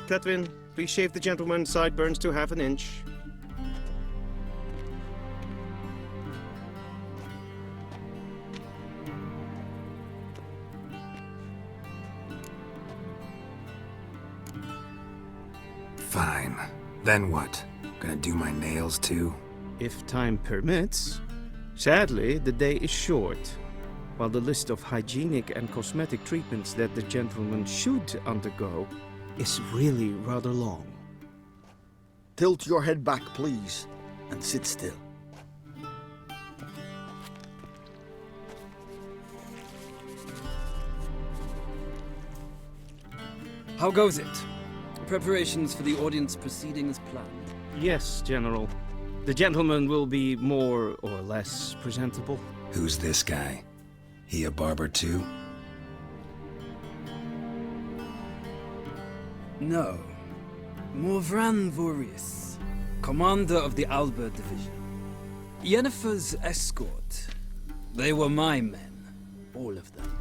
Catwin, please shave the gentleman's sideburns to half an inch. Fine. Then what? Gonna do my nails too? If time permits. Sadly, the day is short, while the list of hygienic and cosmetic treatments that the gentleman should undergo is really rather long. Tilt your head back, please, and sit still. How goes it? Preparations for the audience proceeding as planned? Yes, General. The gentleman will be more or less presentable. Who's this guy? He a barber too? No. Morvran Vorius, commander of the Alba Division. Yennefer's escort. They were my men, all of them.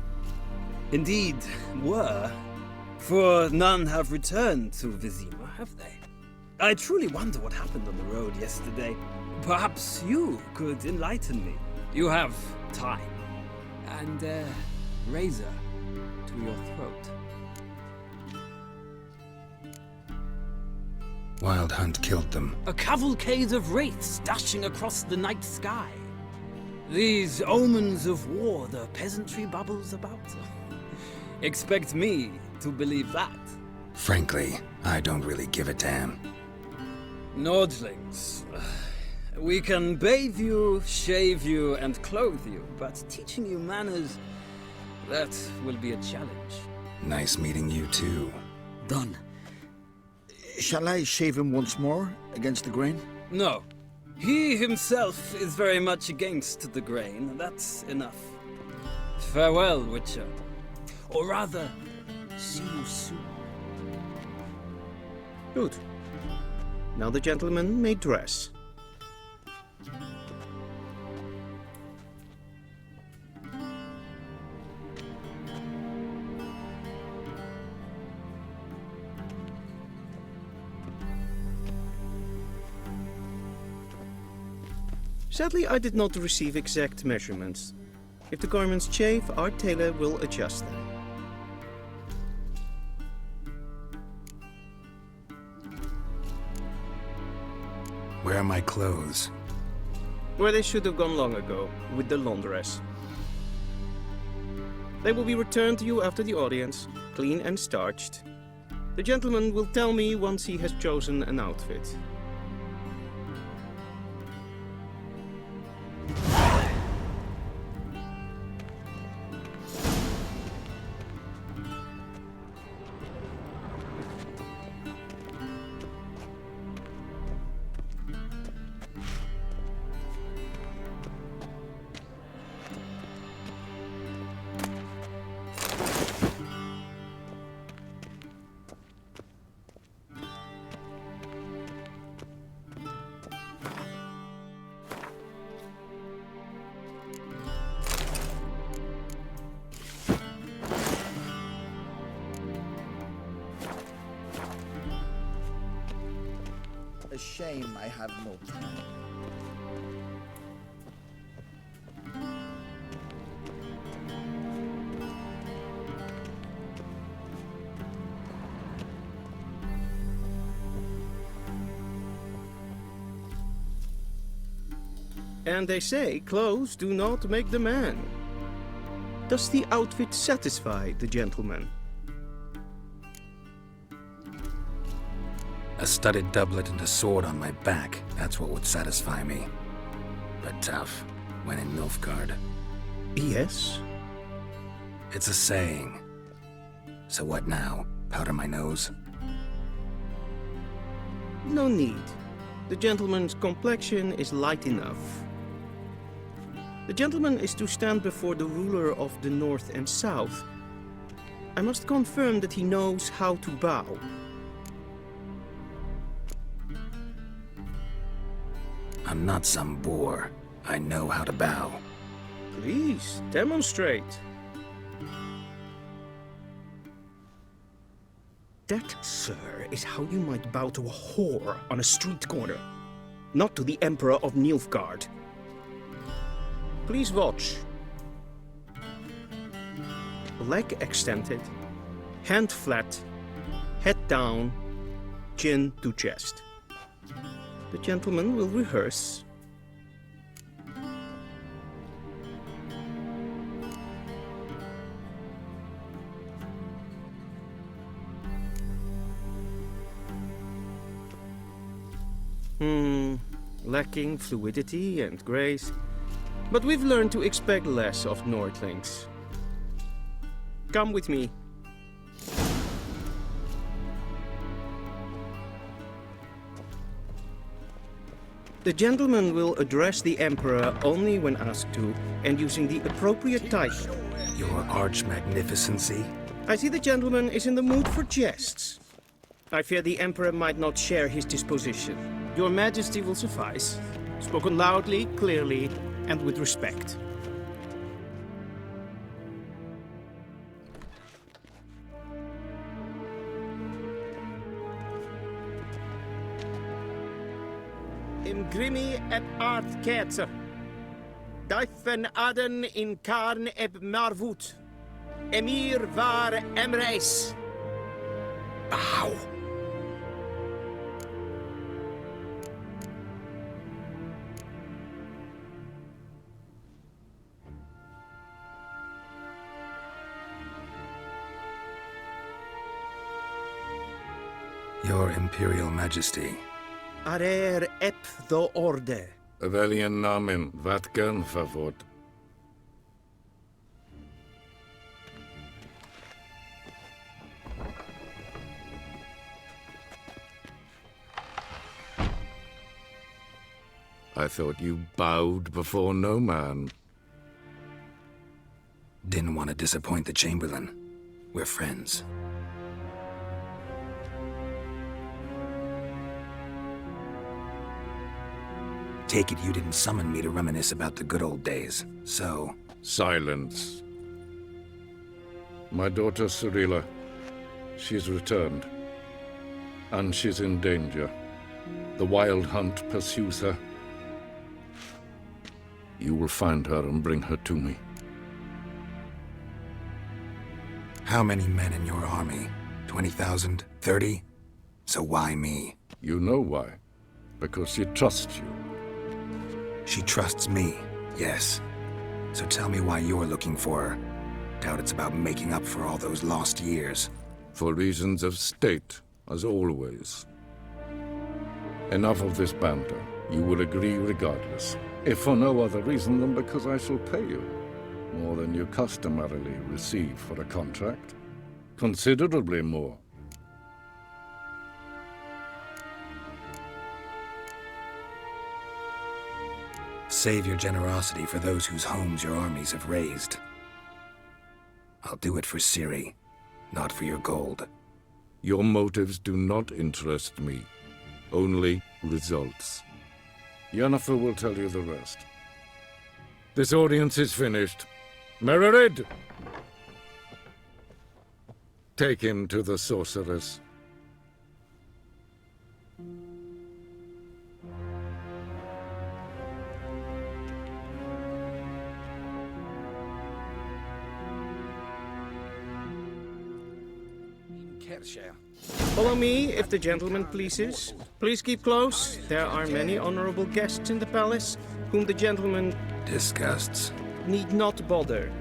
Indeed, were, for none have returned to Vizima, have they? I truly wonder what happened on the road yesterday. Perhaps you could enlighten me. You have time. And a razor to your throat. Wild Hunt killed them. A cavalcade of wraiths dashing across the night sky. These omens of war the peasantry bubbles about. Expect me to believe that. Frankly, I don't really give a damn. Nordlings. We can bathe you, shave you, and clothe you, but teaching you manners, that will be a challenge. Nice meeting you too. Done. Shall I shave him once more, against the grain? No. He himself is very much against the grain. That's enough. Farewell, Witcher. Or rather, See you soon. Good. Now the gentleman may dress. Sadly, I did not receive exact measurements. If the garments chafe, our tailor will adjust them. Where are my clothes? Where they should have gone long ago, with the laundress. They will be returned to you after the audience, clean and starched. The gentleman will tell me once he has chosen an outfit. A shame I have no time. And they say clothes do not make the man. Does the outfit satisfy the gentleman? A studded doublet and a sword on my back, that's what would satisfy me. But tough, when in Nilfgaard. Yes? It's a saying. So what now? Powder my nose? No need. The gentleman's complexion is light enough. The gentleman is to stand before the ruler of the North and South. I must confirm that he knows how to bow. I'm not some boor. I know how to bow. Please, demonstrate. That, sir, is how you might bow to a whore on a street corner, not to the Emperor of Nilfgaard. Please watch. Leg extended, hand flat, head down, chin to chest. The gentleman will rehearse. Lacking fluidity and grace, but we've learned to expect less of Nordlings. Come with me. The gentleman will address the Emperor only when asked to, and using the appropriate title. Your Arch-Magnificency? I see the gentleman is in the mood for jests. I fear the Emperor might not share his disposition. Your Majesty will suffice. Spoken loudly, clearly, and with respect. Im grimi et art ketzer. Daifen aden in karn eb marvut. Emir var emreis. Bow. Your Imperial Majesty. Arer ep the orde. Welchen Namen? Wat kan favort? I thought you bowed before no man. Didn't want to disappoint the Chamberlain. We're friends. Take it you didn't summon me to reminisce about the good old days, so... Silence. My daughter Cirilla, she's returned. And she's in danger. The Wild Hunt pursues her. You will find her and bring her to me. How many men in your army? 20,000? 30? So why me? You know why. Because she trusts you. She trusts me, yes. So tell me why you're looking for her. Doubt it's about making up for all those lost years. For reasons of state, as always. Enough of this banter. You will agree regardless. If for no other reason than because I shall pay you. More than you customarily receive for a contract. Considerably more. Save your generosity for those whose homes your armies have razed. I'll do it for Ciri, not for your gold. Your motives do not interest me. Only results. Yennefer will tell you the rest. This audience is finished. Mererid! Take him to the sorceress. Follow me, if the gentleman pleases. Please keep close. There are many honorable guests in the palace, whom the gentleman... disgusts. ...need not bother.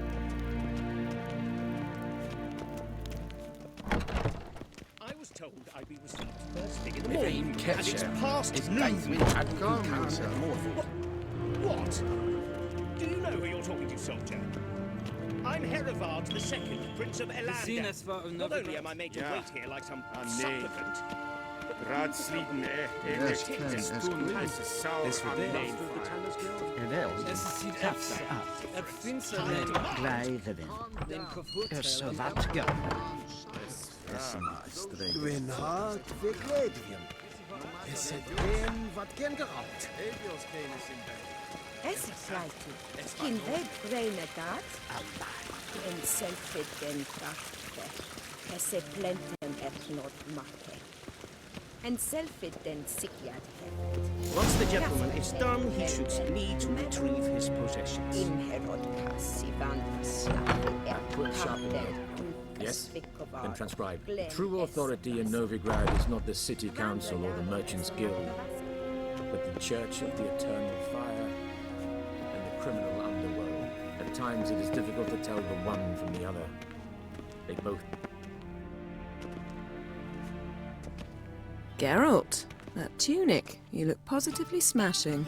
I was told I'd be received first thing in the morning, and it's past noon. What? Do you know who you're talking to, soldier? I'm Herivard II, Prince of Elander. Not only am I made to wait here like some supplicant, Raadsleden Gwyn hart fi gledfion. Is het een wat gen geraubt? Es flighty. Skin red grain at that. En selfie den krachte. Esse plentum et not makke. And selfie den sikyad heft. Once the gentleman is done, he should need to retrieve his possessions. In herod passivan slappy Yes? Then transcribe. True authority in Novigrad is not the city council or the merchants' guild, but the Church of the Eternal Fire and the criminal underworld. At times it is difficult to tell the one from the other. They both... Geralt, that tunic. You look positively smashing.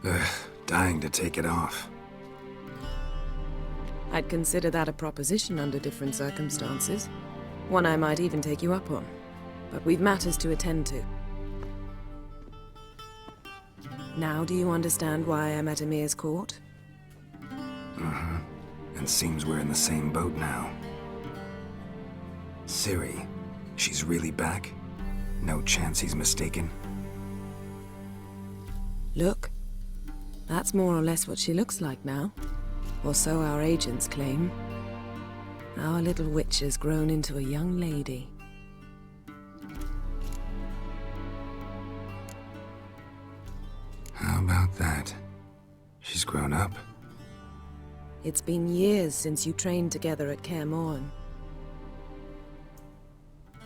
Ugh, dying to take it off. I'd consider that a proposition under different circumstances. One I might even take you up on. But we've matters to attend to. Now do you understand why I'm at Emir's court? Uh-huh. And seems we're in the same boat now. Ciri, she's really back? No chance he's mistaken? Look. That's more or less what she looks like now. Or so our agents claim. Our little witch has grown into a young lady. How about that? She's grown up? It's been years since you trained together at Kaer Morhen.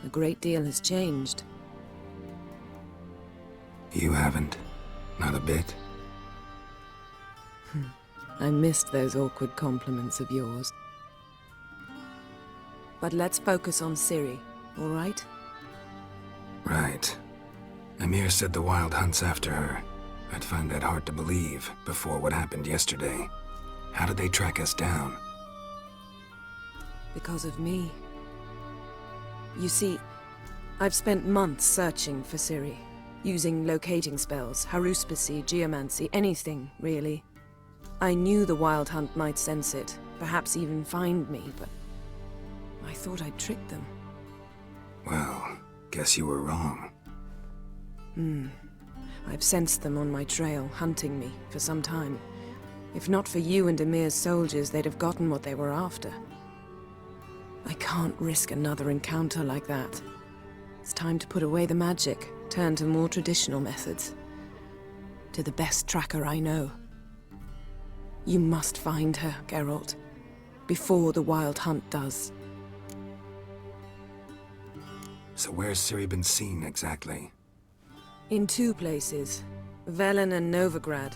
A great deal has changed. You haven't. Not a bit. I missed those awkward compliments of yours. But let's focus on Ciri, all right? Right. Emir said the Wild Hunt's after her. I'd find that hard to believe before what happened yesterday. How did they track us down? Because of me. You see, I've spent months searching for Ciri, using locating spells, haruspicy, geomancy, anything, really. I knew the Wild Hunt might sense it, perhaps even find me, but I thought I'd tricked them. Well, guess you were wrong. I've sensed them on my trail, hunting me, for some time. If not for you and Emir's soldiers, they'd have gotten what they were after. I can't risk another encounter like that. It's time to put away the magic, turn to more traditional methods. To the best tracker I know. You must find her, Geralt, before the Wild Hunt does. So where's Ciri been seen, exactly? In 2 places, Velen and Novigrad.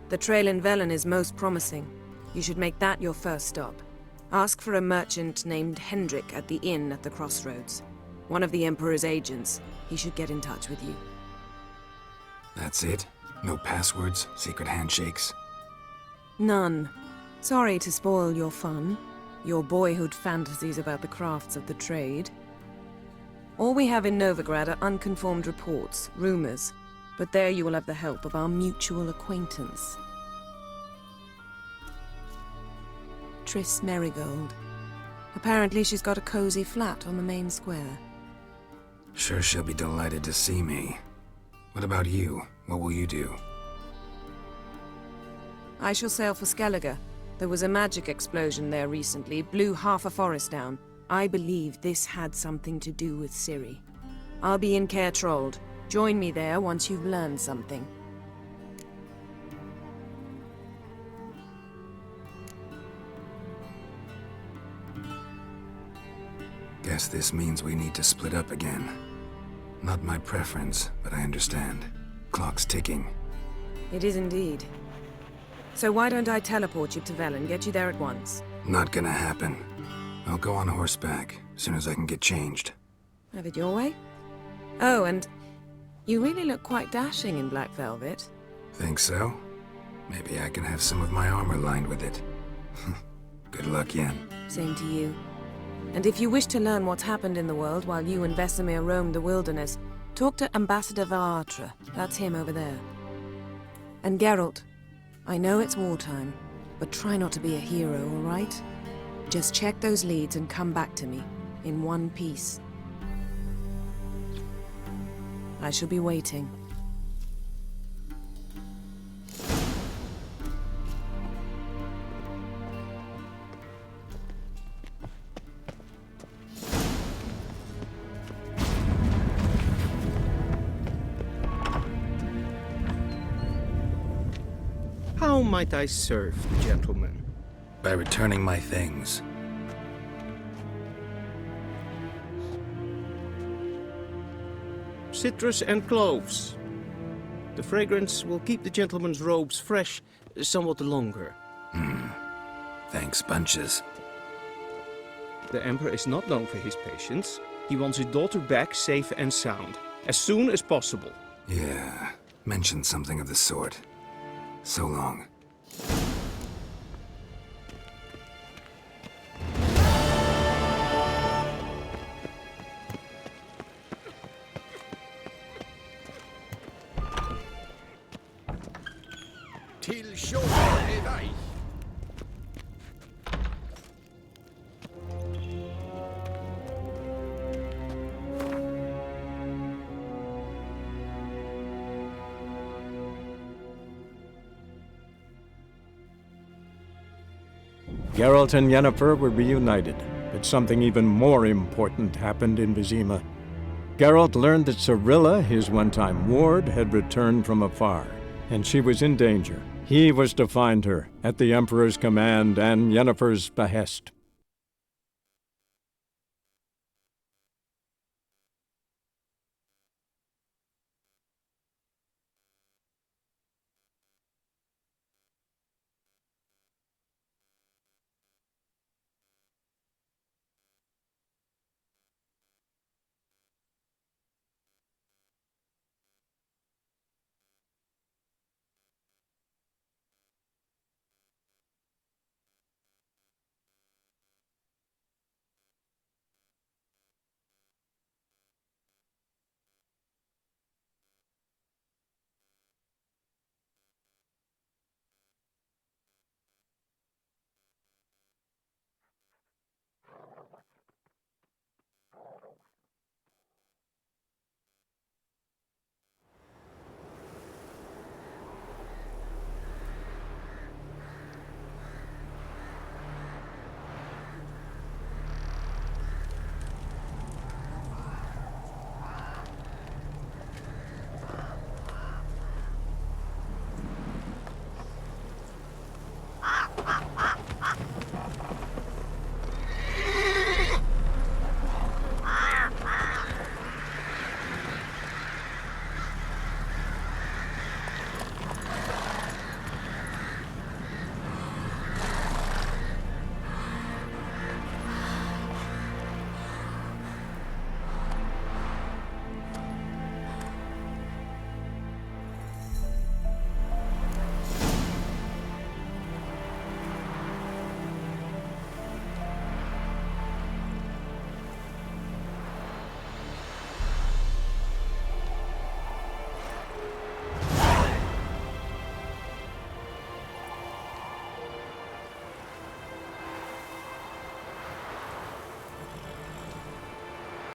The trail in Velen is most promising. You should make that your first stop. Ask for a merchant named Hendrik at the inn at the crossroads. One of the Emperor's agents. He should get in touch with you. That's it? No passwords, secret handshakes? None. Sorry to spoil your fun, your boyhood fantasies about the crafts of the trade. All we have in Novigrad are unconfirmed reports, rumors, but there you will have the help of our mutual acquaintance. Triss Merigold. Apparently she's got a cozy flat on the main square. Sure she'll be delighted to see me. What about you? What will you do? I shall sail for Skellige. There was a magic explosion there recently, blew half a forest down. I believe this had something to do with Ciri. I'll be in Caer Trold. Join me there once you've learned something. Guess this means we need to split up again. Not my preference, but I understand. Clock's ticking. It is indeed. So why don't I teleport you to Velen, get you there at once? Not gonna happen. I'll go on horseback, as soon as I can get changed. Have it your way? Oh, and you really look quite dashing in black velvet. Think so? Maybe I can have some of my armor lined with it. Good luck, Yen. Same to you. And if you wish to learn what's happened in the world while you and Vesemir roamed the wilderness, talk to Ambassador Varatra. That's him over there. And Geralt, I know it's wartime, but try not to be a hero, all right? Just check those leads and come back to me, in one piece. I shall be waiting. How might I serve the gentleman? By returning my things. Citrus and cloves. The fragrance will keep the gentleman's robes fresh somewhat longer. Thanks, bunches. The Emperor is not known for his patience. He wants his daughter back safe and sound, as soon as possible. Yeah, mentioned something of the sort. So long. Till shore I. Geralt and Yennefer were reunited, but something even more important happened in Vizima. Geralt learned that Cirilla, his one-time ward, had returned from afar, and she was in danger. He was to find her, at the Emperor's command and Yennefer's behest.